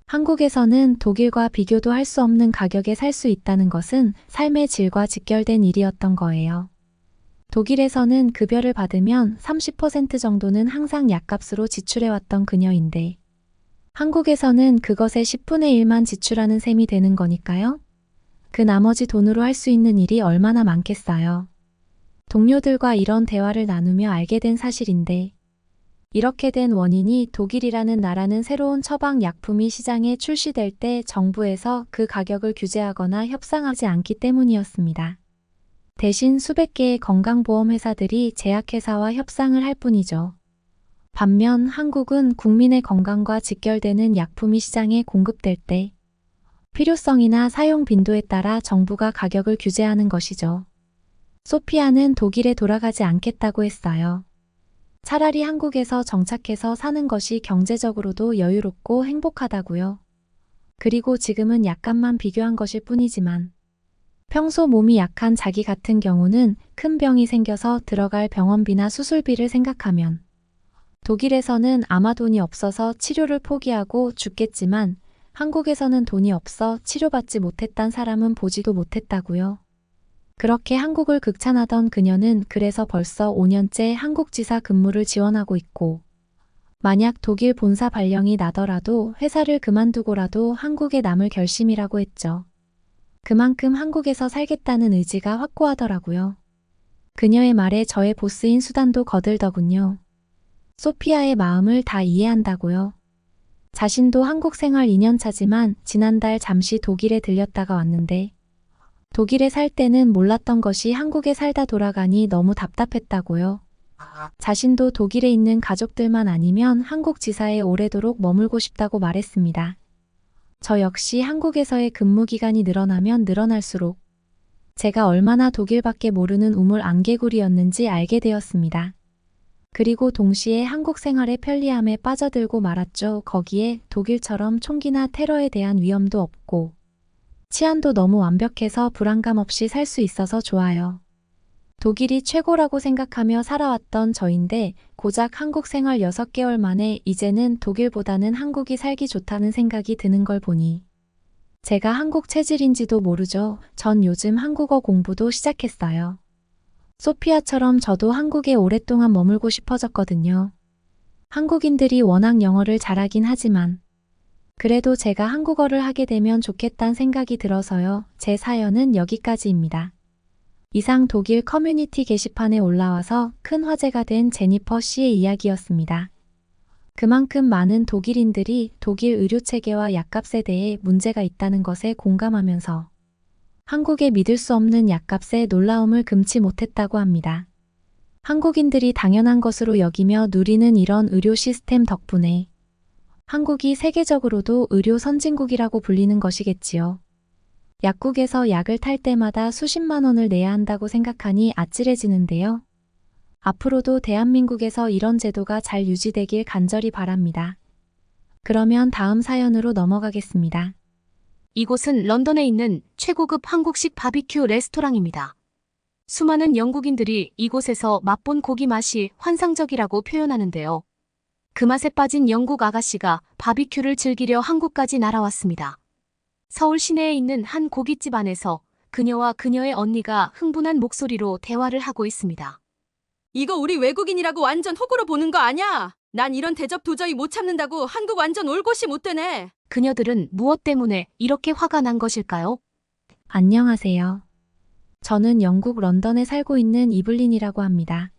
한국에서는 독일과 비교도 할 수 없는 가격에 살 수 있다는 것은 삶의 질과 직결된 일이었던 거예요. 독일에서는 급여를 받으면 30% 정도는 항상 약값으로 지출해왔던 그녀인데 한국에서는 그것의 10분의 1만 지출하는 셈이 되는 거니까요. 그 나머지 돈으로 할 수 있는 일이 얼마나 많겠어요. 동료들과 이런 대화를 나누며 알게 된 사실인데 이렇게 된 원인이 독일이라는 나라는 새로운 처방 약품이 시장에 출시될 때 정부에서 그 가격을 규제하거나 협상하지 않기 때문이었습니다. 대신 수백 개의 건강보험 회사들이 제약회사와 협상을 할 뿐이죠. 반면 한국은 국민의 건강과 직결되는 약품이 시장에 공급될 때 필요성이나 사용 빈도에 따라 정부가 가격을 규제하는 것이죠. 소피아는 독일에 돌아가지 않겠다고 했어요. 차라리 한국에서 정착해서 사는 것이 경제적으로도 여유롭고 행복하다고요. 그리고 지금은 약간만 비교한 것일 뿐이지만 평소 몸이 약한 자기 같은 경우는 큰 병이 생겨서 들어갈 병원비나 수술비를 생각하면 독일에서는 아마 돈이 없어서 치료를 포기하고 죽겠지만 한국에서는 돈이 없어 치료받지 못했단 사람은 보지도 못했다고요. 그렇게 한국을 극찬하던 그녀는 그래서 벌써 5년째 한국 지사 근무를 지원하고 있고 만약 독일 본사 발령이 나더라도 회사를 그만두고라도 한국에 남을 결심이라고 했죠. 그만큼 한국에서 살겠다는 의지가 확고하더라고요. 그녀의 말에 저의 보스인 수단도 거들더군요. 소피아의 마음을 다 이해한다고요. 자신도 한국 생활 2년 차지만 지난달 잠시 독일에 들렸다가 왔는데 독일에 살 때는 몰랐던 것이 한국에 살다 돌아가니 너무 답답했다고요. 자신도 독일에 있는 가족들만 아니면 한국 지사에 오래도록 머물고 싶다고 말했습니다. 저 역시 한국에서의 근무 기간이 늘어나면 늘어날수록 제가 얼마나 독일밖에 모르는 우물 안개구리였는지 알게 되었습니다. 그리고 동시에 한국 생활의 편리함에 빠져들고 말았죠. 거기에 독일처럼 총기나 테러에 대한 위험도 없고 치안도 너무 완벽해서 불안감 없이 살 수 있어서 좋아요. 독일이 최고라고 생각하며 살아왔던 저인데 고작 한국 생활 6개월 만에 이제는 독일보다는 한국이 살기 좋다는 생각이 드는 걸 보니 제가 한국 체질인지도 모르죠. 전 요즘 한국어 공부도 시작했어요. 소피아처럼 저도 한국에 오랫동안 머물고 싶어졌거든요. 한국인들이 워낙 영어를 잘하긴 하지만 그래도 제가 한국어를 하게 되면 좋겠다는 생각이 들어서요. 제 사연은 여기까지입니다. 이상 독일 커뮤니티 게시판에 올라와서 큰 화제가 된 제니퍼 씨의 이야기였습니다. 그만큼 많은 독일인들이 독일 의료체계와 약값에 대해 문제가 있다는 것에 공감하면서 한국의 믿을 수 없는 약값에 놀라움을 금치 못했다고 합니다. 한국인들이 당연한 것으로 여기며 누리는 이런 의료 시스템 덕분에 한국이 세계적으로도 의료 선진국이라고 불리는 것이겠지요. 약국에서 약을 탈 때마다 수십만 원을 내야 한다고 생각하니 아찔해지는데요. 앞으로도 대한민국에서 이런 제도가 잘 유지되길 간절히 바랍니다. 그러면 다음 사연으로 넘어가겠습니다. 이곳은 런던에 있는 최고급 한국식 바비큐 레스토랑입니다. 수많은 영국인들이 이곳에서 맛본 고기 맛이 환상적이라고 표현하는데요. 그 맛에 빠진 영국 아가씨가 바비큐를 즐기려 한국까지 날아왔습니다. 서울 시내에 있는 한 고깃집 안에서 그녀와 그녀의 언니가 흥분한 목소리로 대화를 하고 있습니다. 이거 우리 외국인이라고 완전 호구로 보는 거 아냐? 난 이런 대접 도저히 못 참는다고. 한국 완전 올 곳이 못 되네. 그녀들은 무엇 때문에 이렇게 화가 난 것일까요? 안녕하세요. 저는 영국 런던에 살고 있는 이블린이라고 합니다.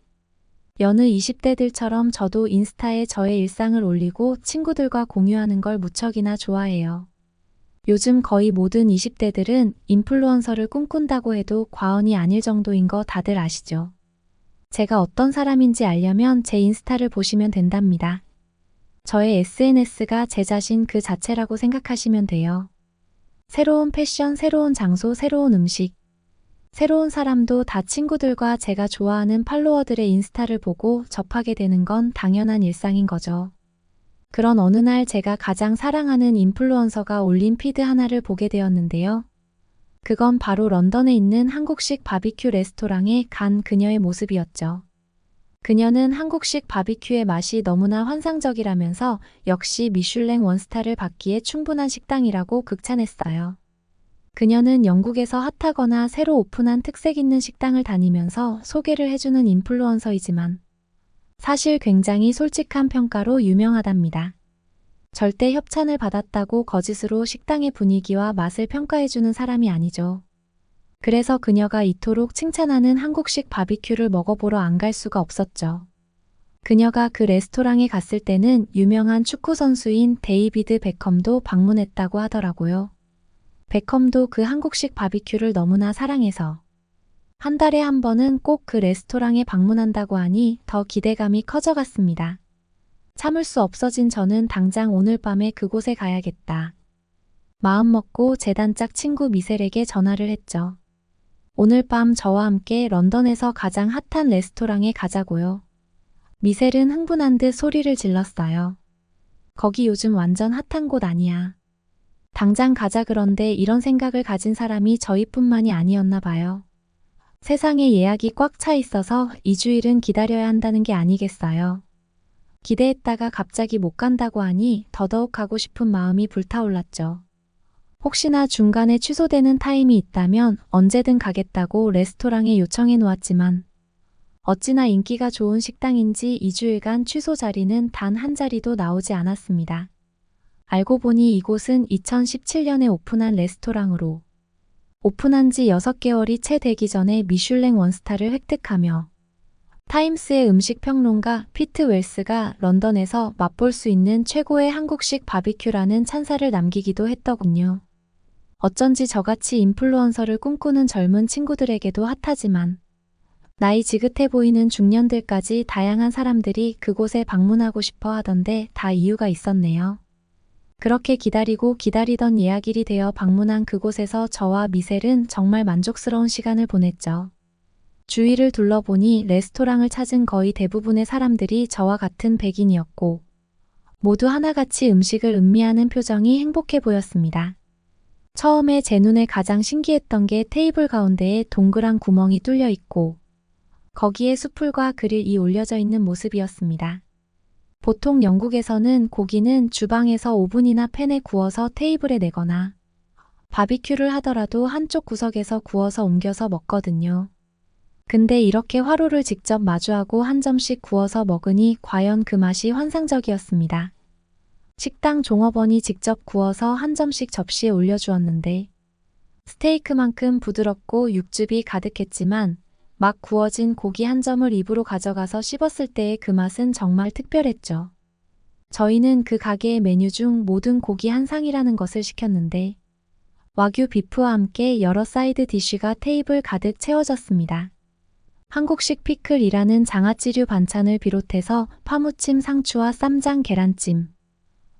여느 20대들처럼 저도 인스타에 저의 일상을 올리고 친구들과 공유하는 걸 무척이나 좋아해요. 요즘 거의 모든 20대들은 인플루언서를 꿈꾼다고 해도 과언이 아닐 정도인 거 다들 아시죠? 제가 어떤 사람인지 알려면 제 인스타를 보시면 된답니다. 저의 SNS가 제 자신 그 자체라고 생각하시면 돼요. 새로운 패션, 새로운 장소, 새로운 음식, 새로운 사람도 다 친구들과 제가 좋아하는 팔로워들의 인스타를 보고 접하게 되는 건 당연한 일상인 거죠. 그런 어느 날 제가 가장 사랑하는 인플루언서가 올린 피드 하나를 보게 되었는데요. 그건 바로 런던에 있는 한국식 바비큐 레스토랑에 간 그녀의 모습이었죠. 그녀는 한국식 바비큐의 맛이 너무나 환상적이라면서 역시 미슐랭 원스타를 받기에 충분한 식당이라고 극찬했어요. 그녀는 영국에서 핫하거나 새로 오픈한 특색 있는 식당을 다니면서 소개를 해주는 인플루언서이지만 사실 굉장히 솔직한 평가로 유명하답니다. 절대 협찬을 받았다고 거짓으로 식당의 분위기와 맛을 평가해주는 사람이 아니죠. 그래서 그녀가 이토록 칭찬하는 한국식 바비큐를 먹어보러 안 갈 수가 없었죠. 그녀가 그 레스토랑에 갔을 때는 유명한 축구 선수인 데이비드 베컴도 방문했다고 하더라고요. 베컴도 그 한국식 바비큐를 너무나 사랑해서 한 달에 한 번은 꼭 그 레스토랑에 방문한다고 하니 더 기대감이 커져갔습니다. 참을 수 없어진 저는 당장 오늘 밤에 그곳에 가야겠다. 마음먹고 제 단짝 친구 미셀에게 전화를 했죠. 오늘 밤 저와 함께 런던에서 가장 핫한 레스토랑에 가자고요. 미셀은 흥분한 듯 소리를 질렀어요. 거기 요즘 완전 핫한 곳 아니야. 당장 가자. 그런데 이런 생각을 가진 사람이 저희뿐만이 아니었나 봐요. 세상에 예약이 꽉 차 있어서 2주일은 기다려야 한다는 게 아니겠어요. 기대했다가 갑자기 못 간다고 하니 더더욱 가고 싶은 마음이 불타올랐죠. 혹시나 중간에 취소되는 타임이 있다면 언제든 가겠다고 레스토랑에 요청해 놓았지만 어찌나 인기가 좋은 식당인지 2주일간 취소 자리는 단 한 자리도 나오지 않았습니다. 알고 보니 이곳은 2017년에 오픈한 레스토랑으로 오픈한 지 6개월이 채 되기 전에 미슐랭 원스타를 획득하며 타임스의 음식 평론가 피트 웰스가 런던에서 맛볼 수 있는 최고의 한국식 바비큐라는 찬사를 남기기도 했더군요. 어쩐지 저같이 인플루언서를 꿈꾸는 젊은 친구들에게도 핫하지만 나이 지긋해 보이는 중년들까지 다양한 사람들이 그곳에 방문하고 싶어 하던데 다 이유가 있었네요. 그렇게 기다리고 기다리던 예약일이 되어 방문한 그곳에서 저와 미셀은 정말 만족스러운 시간을 보냈죠. 주위를 둘러보니 레스토랑을 찾은 거의 대부분의 사람들이 저와 같은 백인이었고 모두 하나같이 음식을 음미하는 표정이 행복해 보였습니다. 처음에 제 눈에 가장 신기했던 게 테이블 가운데에 동그란 구멍이 뚫려 있고 거기에 숯불과 그릴이 올려져 있는 모습이었습니다. 보통 영국에서는 고기는 주방에서 오븐이나 팬에 구워서 테이블에 내거나 바비큐를 하더라도 한쪽 구석에서 구워서 옮겨서 먹거든요. 근데 이렇게 화로를 직접 마주하고 한 점씩 구워서 먹으니 과연 그 맛이 환상적이었습니다. 식당 종업원이 직접 구워서 한 점씩 접시에 올려주었는데 스테이크만큼 부드럽고 육즙이 가득했지만 막 구워진 고기 한 점을 입으로 가져가서 씹었을 때의 그 맛은 정말 특별했죠. 저희는 그 가게의 메뉴 중 모든 고기 한 상이라는 것을 시켰는데 와규 비프와 함께 여러 사이드 디쉬가 테이블 가득 채워졌습니다. 한국식 피클이라는 장아찌류 반찬을 비롯해서 파무침 상추와 쌈장 계란찜,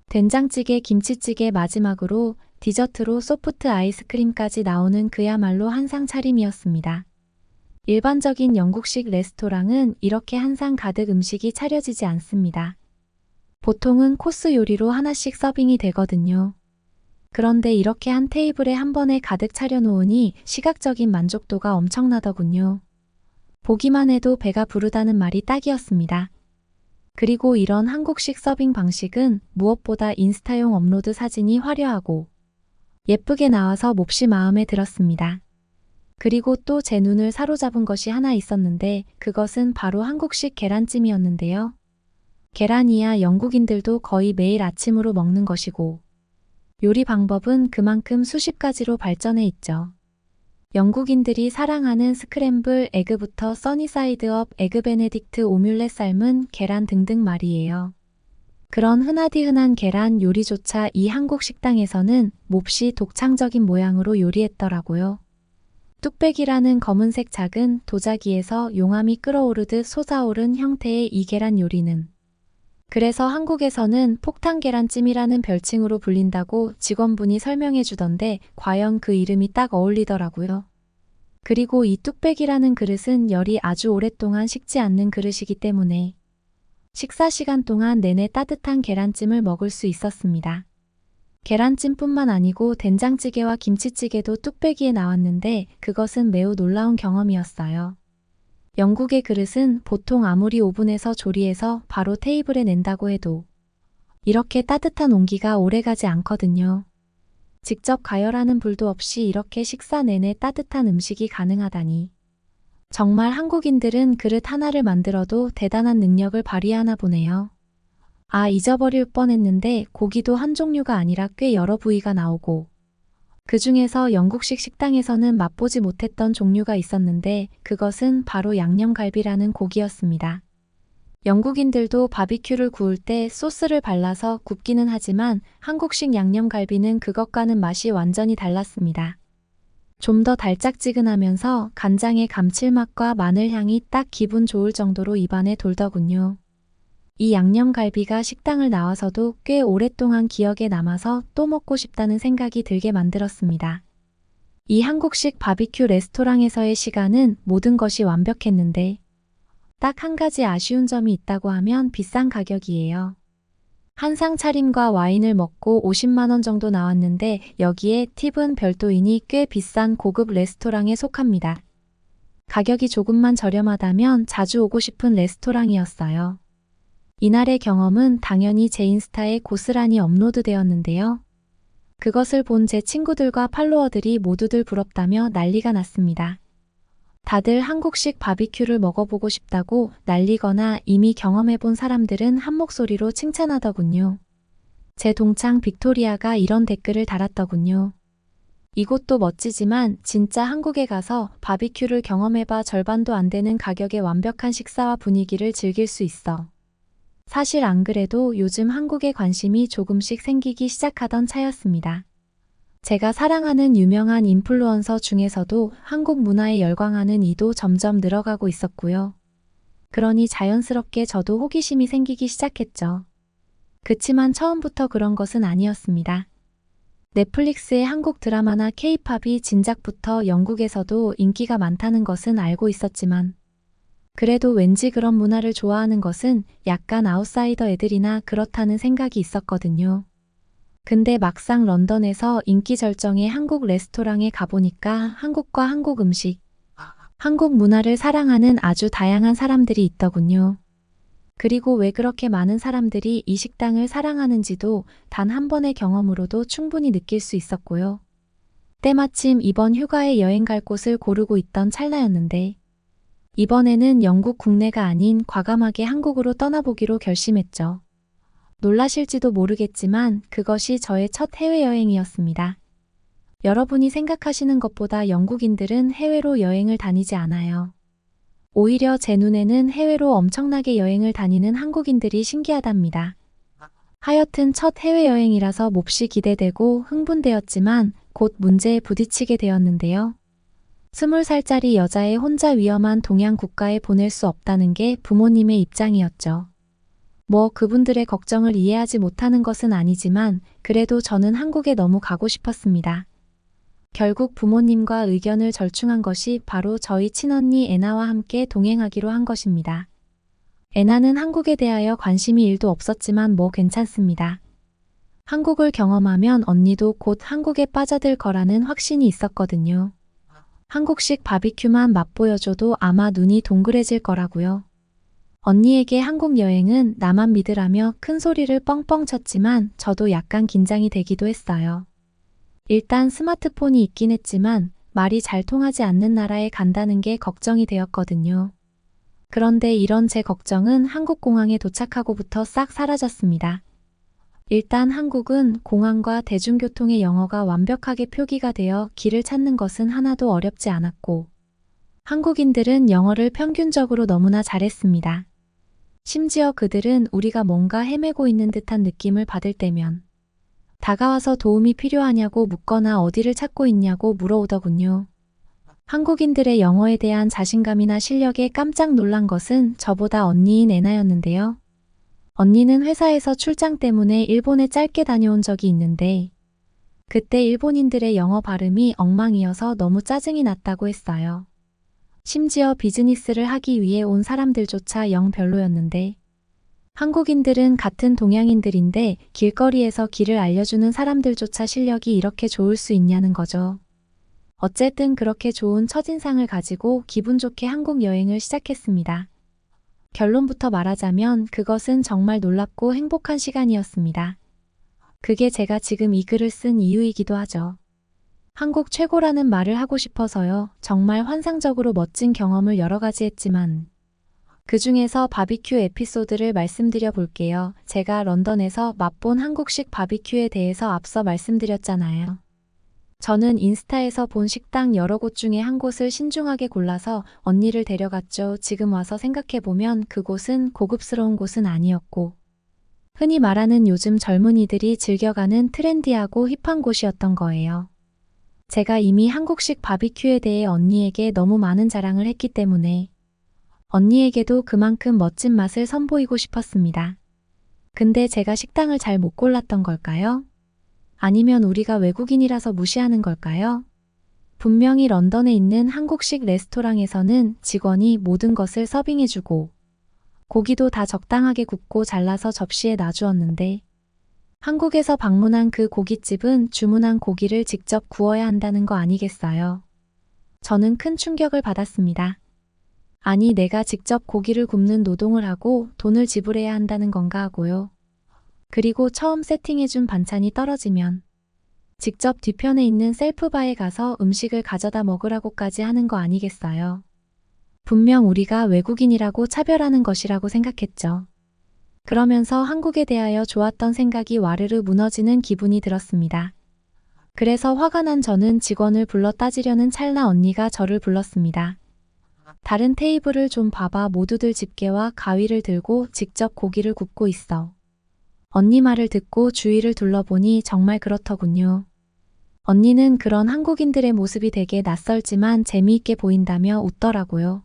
된장찌개 김치찌개 마지막으로 디저트로 소프트 아이스크림까지 나오는 그야말로 한상 차림이었습니다. 일반적인 영국식 레스토랑은 이렇게 한상 가득 음식이 차려지지 않습니다. 보통은 코스 요리로 하나씩 서빙이 되거든요. 그런데 이렇게 한 테이블에 한 번에 가득 차려놓으니 시각적인 만족도가 엄청나더군요. 보기만 해도 배가 부르다는 말이 딱이었습니다. 그리고 이런 한국식 서빙 방식은 무엇보다 인스타용 업로드 사진이 화려하고 예쁘게 나와서 몹시 마음에 들었습니다. 그리고 또 제 눈을 사로잡은 것이 하나 있었는데 그것은 바로 한국식 계란찜이었는데요. 계란이야 영국인들도 거의 매일 아침으로 먹는 것이고 요리 방법은 그만큼 수십 가지로 발전해 있죠. 영국인들이 사랑하는 스크램블 에그부터 써니사이드업, 에그 베네딕트, 오믈렛 삶은 계란 등등 말이에요. 그런 흔하디 흔한 계란 요리조차 이 한국 식당에서는 몹시 독창적인 모양으로 요리했더라고요. 뚝배기라는 검은색 작은 도자기에서 용암이 끓어오르듯 솟아오른 형태의 이 계란 요리는 그래서 한국에서는 폭탄 계란찜이라는 별칭으로 불린다고 직원분이 설명해 주던데 과연 그 이름이 딱 어울리더라고요. 그리고 이 뚝배기라는 그릇은 열이 아주 오랫동안 식지 않는 그릇이기 때문에 식사 시간 동안 내내 따뜻한 계란찜을 먹을 수 있었습니다. 계란찜뿐만 아니고 된장찌개와 김치찌개도 뚝배기에 나왔는데 그것은 매우 놀라운 경험이었어요. 영국의 그릇은 보통 아무리 오븐에서 조리해서 바로 테이블에 낸다고 해도 이렇게 따뜻한 온기가 오래가지 않거든요. 직접 가열하는 불도 없이 이렇게 식사 내내 따뜻한 음식이 가능하다니. 정말 한국인들은 그릇 하나를 만들어도 대단한 능력을 발휘하나 보네요. 아, 잊어버릴 뻔했는데 고기도 한 종류가 아니라 꽤 여러 부위가 나오고 그 중에서 영국식 식당에서는 맛보지 못했던 종류가 있었는데 그것은 바로 양념갈비라는 고기였습니다. 영국인들도 바비큐를 구울 때 소스를 발라서 굽기는 하지만 한국식 양념갈비는 그것과는 맛이 완전히 달랐습니다. 좀 더 달짝지근하면서 간장의 감칠맛과 마늘향이 딱 기분 좋을 정도로 입안에 돌더군요. 이 양념갈비가 식당을 나와서도 꽤 오랫동안 기억에 남아서 또 먹고 싶다는 생각이 들게 만들었습니다. 이 한국식 바비큐 레스토랑에서의 시간은 모든 것이 완벽했는데 딱 한 가지 아쉬운 점이 있다고 하면 비싼 가격이에요. 한상 차림과 와인을 먹고 50만 원 정도 나왔는데 여기에 팁은 별도이니 꽤 비싼 고급 레스토랑에 속합니다. 가격이 조금만 저렴하다면 자주 오고 싶은 레스토랑이었어요. 이날의 경험은 당연히 제 인스타에 고스란히 업로드되었는데요. 그것을 본 제 친구들과 팔로워들이 모두들 부럽다며 난리가 났습니다. 다들 한국식 바비큐를 먹어보고 싶다고 난리거나 이미 경험해본 사람들은 한 목소리로 칭찬하더군요. 제 동창 빅토리아가 이런 댓글을 달았더군요. 이곳도 멋지지만 진짜 한국에 가서 바비큐를 경험해봐 절반도 안 되는 가격에 완벽한 식사와 분위기를 즐길 수 있어. 사실 안 그래도 요즘 한국에 관심이 조금씩 생기기 시작하던 차였습니다. 제가 사랑하는 유명한 인플루언서 중에서도 한국 문화에 열광하는 이도 점점 늘어가고 있었고요. 그러니 자연스럽게 저도 호기심이 생기기 시작했죠. 그치만 처음부터 그런 것은 아니었습니다. 넷플릭스의 한국 드라마나 케이팝이 진작부터 영국에서도 인기가 많다는 것은 알고 있었지만 그래도 왠지 그런 문화를 좋아하는 것은 약간 아웃사이더 애들이나 그렇다는 생각이 있었거든요. 근데 막상 런던에서 인기 절정의 한국 레스토랑에 가보니까 한국과 한국 음식, 한국 문화를 사랑하는 아주 다양한 사람들이 있더군요. 그리고 왜 그렇게 많은 사람들이 이 식당을 사랑하는지도 단 한 번의 경험으로도 충분히 느낄 수 있었고요. 때마침 이번 휴가에 여행 갈 곳을 고르고 있던 찰나였는데 이번에는 영국 국내가 아닌 과감하게 한국으로 떠나보기로 결심했죠. 놀라실지도 모르겠지만 그것이 저의 첫 해외여행이었습니다. 여러분이 생각하시는 것보다 영국인들은 해외로 여행을 다니지 않아요. 오히려 제 눈에는 해외로 엄청나게 여행을 다니는 한국인들이 신기하답니다. 하여튼 첫 해외여행이라서 몹시 기대되고 흥분되었지만 곧 문제에 부딪히게 되었는데요. 20살짜리 여자애 혼자 위험한 동양 국가에 보낼 수 없다는 게 부모님의 입장이었죠. 뭐 그분들의 걱정을 이해하지 못하는 것은 아니지만 그래도 저는 한국에 너무 가고 싶었습니다. 결국 부모님과 의견을 절충한 것이 바로 저희 친언니 애나와 함께 동행하기로 한 것입니다. 애나는 한국에 대하여 관심이 1도 없었지만 뭐 괜찮습니다. 한국을 경험하면 언니도 곧 한국에 빠져들 거라는 확신이 있었거든요. 한국식 바비큐만 맛보여줘도 아마 눈이 동그래질 거라고요. 언니에게 한국 여행은 나만 믿으라며 큰 소리를 뻥뻥 쳤지만 저도 약간 긴장이 되기도 했어요. 일단 스마트폰이 있긴 했지만 말이 잘 통하지 않는 나라에 간다는 게 걱정이 되었거든요. 그런데 이런 제 걱정은 한국 공항에 도착하고부터 싹 사라졌습니다. 일단 한국은 공항과 대중교통의 영어가 완벽하게 표기가 되어 길을 찾는 것은 하나도 어렵지 않았고 한국인들은 영어를 평균적으로 너무나 잘했습니다. 심지어 그들은 우리가 뭔가 헤매고 있는 듯한 느낌을 받을 때면 다가와서 도움이 필요하냐고 묻거나 어디를 찾고 있냐고 물어오더군요. 한국인들의 영어에 대한 자신감이나 실력에 깜짝 놀란 것은 저보다 언니인 애나였는데요. 언니는 회사에서 출장 때문에 일본에 짧게 다녀온 적이 있는데 그때 일본인들의 영어 발음이 엉망이어서 너무 짜증이 났다고 했어요. 심지어 비즈니스를 하기 위해 온 사람들조차 영 별로였는데 한국인들은 같은 동양인들인데 길거리에서 길을 알려주는 사람들조차 실력이 이렇게 좋을 수 있냐는 거죠. 어쨌든 그렇게 좋은 첫인상을 가지고 기분 좋게 한국 여행을 시작했습니다. 결론부터 말하자면 그것은 정말 놀랍고 행복한 시간이었습니다. 그게 제가 지금 이 글을 쓴 이유이기도 하죠. 한국 최고라는 말을 하고 싶어서요. 정말 환상적으로 멋진 경험을 여러 가지 했지만 그 중에서 바비큐 에피소드를 말씀드려 볼게요. 제가 런던에서 맛본 한국식 바비큐에 대해서 앞서 말씀드렸잖아요. 저는 인스타에서 본 식당 여러 곳 중에 한 곳을 신중하게 골라서 언니를 데려갔죠. 지금 와서 생각해보면 그곳은 고급스러운 곳은 아니었고 흔히 말하는 요즘 젊은이들이 즐겨가는 트렌디하고 힙한 곳이었던 거예요. 제가 이미 한국식 바비큐에 대해 언니에게 너무 많은 자랑을 했기 때문에 언니에게도 그만큼 멋진 맛을 선보이고 싶었습니다. 근데 제가 식당을 잘 못 골랐던 걸까요? 아니면 우리가 외국인이라서 무시하는 걸까요? 분명히 런던에 있는 한국식 레스토랑에서는 직원이 모든 것을 서빙해주고 고기도 다 적당하게 굽고 잘라서 접시에 놔주었는데 한국에서 방문한 그 고깃집은 주문한 고기를 직접 구워야 한다는 거 아니겠어요? 저는 큰 충격을 받았습니다. 아니, 내가 직접 고기를 굽는 노동을 하고 돈을 지불해야 한다는 건가 하고요. 그리고 처음 세팅해준 반찬이 떨어지면 직접 뒤편에 있는 셀프바에 가서 음식을 가져다 먹으라고까지 하는 거 아니겠어요? 분명 우리가 외국인이라고 차별하는 것이라고 생각했죠. 그러면서 한국에 대하여 좋았던 생각이 와르르 무너지는 기분이 들었습니다. 그래서 화가 난 저는 직원을 불러 따지려는 찰나 언니가 저를 불렀습니다. 다른 테이블을 좀 봐봐. 모두들 집게와 가위를 들고 직접 고기를 굽고 있어. 언니 말을 듣고 주위를 둘러보니 정말 그렇더군요. 언니는 그런 한국인들의 모습이 되게 낯설지만 재미있게 보인다며 웃더라고요.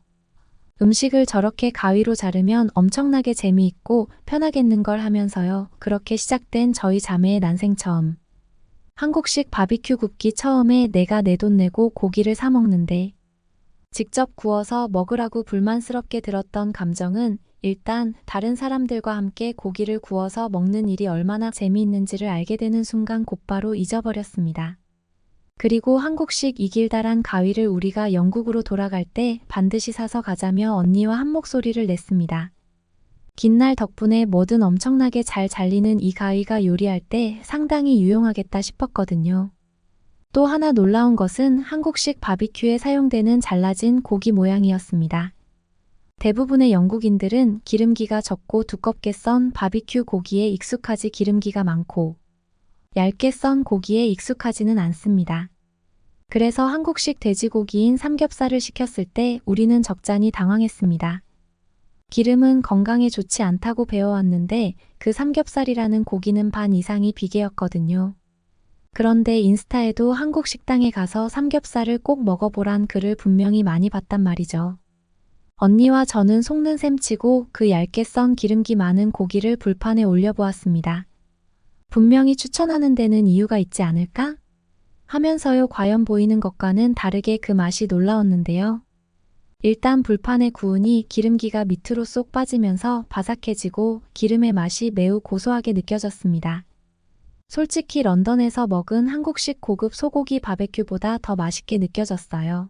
음식을 저렇게 가위로 자르면 엄청나게 재미있고 편하겠는걸 하면서요. 그렇게 시작된 저희 자매의 난생 처음. 한국식 바비큐 굽기 처음에 내가 내 돈 내고 고기를 사 먹는데 직접 구워서 먹으라고 불만스럽게 들었던 감정은 일단 다른 사람들과 함께 고기를 구워서 먹는 일이 얼마나 재미있는지를 알게 되는 순간 곧바로 잊어버렸습니다. 그리고 한국식 이 길다란 가위를 우리가 영국으로 돌아갈 때 반드시 사서 가자며 언니와 한 목소리를 냈습니다. 긴 날 덕분에 뭐든 엄청나게 잘 잘리는 이 가위가 요리할 때 상당히 유용하겠다 싶었거든요. 또 하나 놀라운 것은 한국식 바비큐에 사용되는 잘라진 고기 모양이었습니다. 대부분의 영국인들은 기름기가 적고 두껍게 썬 바비큐 고기에 익숙하지 기름기가 많고 얇게 썬 고기에 익숙하지는 않습니다. 그래서 한국식 돼지고기인 삼겹살을 시켰을 때 우리는 적잖이 당황했습니다. 기름은 건강에 좋지 않다고 배워왔는데 그 삼겹살이라는 고기는 반 이상이 비계였거든요. 그런데 인스타에도 한국 식당에 가서 삼겹살을 꼭 먹어보란 글을 분명히 많이 봤단 말이죠. 언니와 저는 속는 셈 치고 그 얇게 썬 기름기 많은 고기를 불판에 올려보았습니다. 분명히 추천하는 데는 이유가 있지 않을까? 하면서요, 과연 보이는 것과는 다르게 그 맛이 놀라웠는데요. 일단 불판에 구우니 기름기가 밑으로 쏙 빠지면서 바삭해지고 기름의 맛이 매우 고소하게 느껴졌습니다. 솔직히 런던에서 먹은 한국식 고급 소고기 바베큐보다 더 맛있게 느껴졌어요.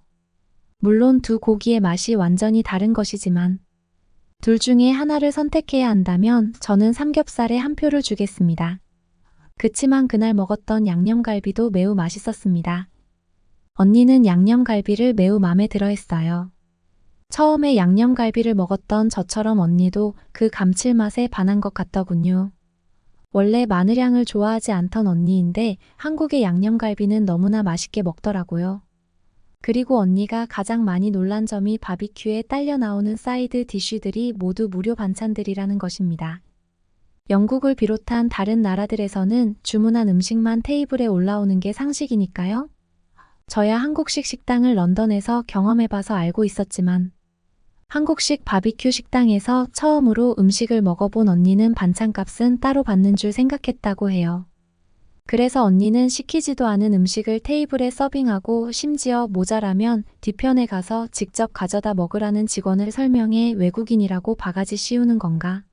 물론 두 고기의 맛이 완전히 다른 것이지만 둘 중에 하나를 선택해야 한다면 저는 삼겹살에 한 표를 주겠습니다. 그치만 그날 먹었던 양념갈비도 매우 맛있었습니다. 언니는 양념갈비를 매우 마음에 들어 했어요. 처음에 양념갈비를 먹었던 저처럼 언니도 그 감칠맛에 반한 것 같더군요. 원래 마늘향을 좋아하지 않던 언니인데 한국의 양념갈비는 너무나 맛있게 먹더라고요. 그리고 언니가 가장 많이 놀란 점이 바비큐에 딸려 나오는 사이드 디쉬들이 모두 무료 반찬들이라는 것입니다. 영국을 비롯한 다른 나라들에서는 주문한 음식만 테이블에 올라오는 게 상식이니까요. 저야 한국식 식당을 런던에서 경험해봐서 알고 있었지만 한국식 바비큐 식당에서 처음으로 음식을 먹어본 언니는 반찬값은 따로 받는 줄 생각했다고 해요. 그래서 언니는 시키지도 않은 음식을 테이블에 서빙하고 심지어 모자라면 뒤편에 가서 직접 가져다 먹으라는 직원을 설명해 외국인이라고 바가지 씌우는 건가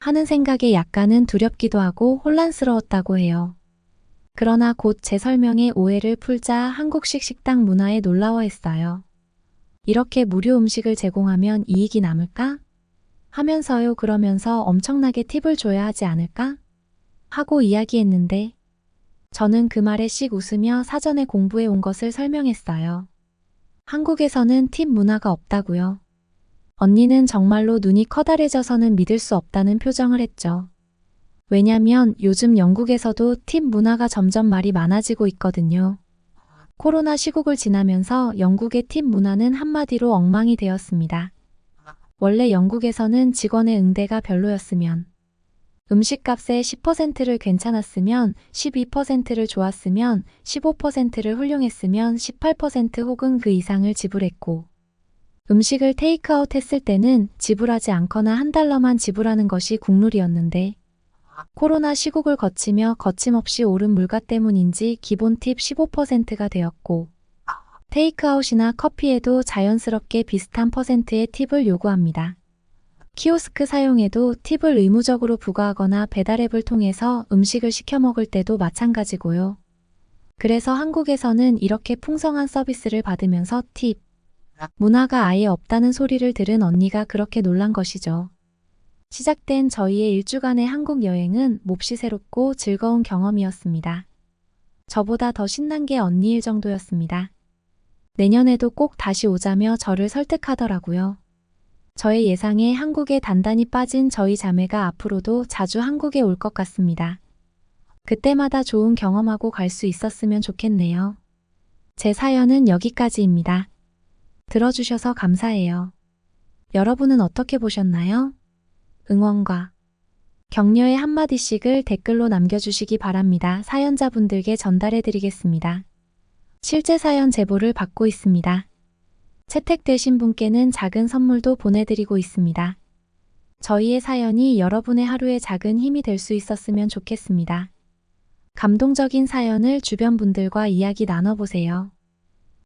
하는 생각에 약간은 두렵기도 하고 혼란스러웠다고 해요. 그러나 곧 제 설명에 오해를 풀자 한국식 식당 문화에 놀라워했어요. 이렇게 무료 음식을 제공하면 이익이 남을까? 하면서요, 그러면서 엄청나게 팁을 줘야 하지 않을까? 하고 이야기했는데 저는 그 말에 씩 웃으며 사전에 공부해 온 것을 설명했어요. 한국에서는 팁 문화가 없다고요. 언니는 정말로 눈이 커다래져서는 믿을 수 없다는 표정을 했죠. 왜냐면 요즘 영국에서도 팁 문화가 점점 말이 많아지고 있거든요. 코로나 시국을 지나면서 영국의 팁 문화는 한마디로 엉망이 되었습니다. 원래 영국에서는 직원의 응대가 별로였으면 음식값의 10%를 괜찮았으면 12%를 좋았으면 15%를 훌륭했으면 18% 혹은 그 이상을 지불했고 음식을 테이크아웃 했을 때는 지불하지 않거나 $1만 지불하는 것이 국룰이었는데 코로나 시국을 거치며 거침없이 오른 물가 때문인지 기본 팁 15%가 되었고 테이크아웃이나 커피에도 자연스럽게 비슷한 퍼센트의 팁을 요구합니다. 키오스크 사용에도 팁을 의무적으로 부과하거나 배달앱을 통해서 음식을 시켜 먹을 때도 마찬가지고요. 그래서 한국에서는 이렇게 풍성한 서비스를 받으면서 팁 문화가 아예 없다는 소리를 들은 언니가 그렇게 놀란 것이죠. 시작된 저희의 일주간의 한국 여행은 몹시 새롭고 즐거운 경험이었습니다. 저보다 더 신난 게 언니일 정도였습니다. 내년에도 꼭 다시 오자며 저를 설득하더라고요. 저의 예상에 한국에 단단히 빠진 저희 자매가 앞으로도 자주 한국에 올 것 같습니다. 그때마다 좋은 경험하고 갈 수 있었으면 좋겠네요. 제 사연은 여기까지입니다. 들어주셔서 감사해요. 여러분은 어떻게 보셨나요? 응원과 격려의 한마디씩을 댓글로 남겨주시기 바랍니다. 사연자분들께 전달해드리겠습니다. 실제 사연 제보를 받고 있습니다. 채택되신 분께는 작은 선물도 보내드리고 있습니다. 저희의 사연이 여러분의 하루에 작은 힘이 될 수 있었으면 좋겠습니다. 감동적인 사연을 주변 분들과 이야기 나눠보세요.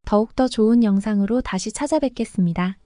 더욱더 좋은 영상으로 다시 찾아뵙겠습니다.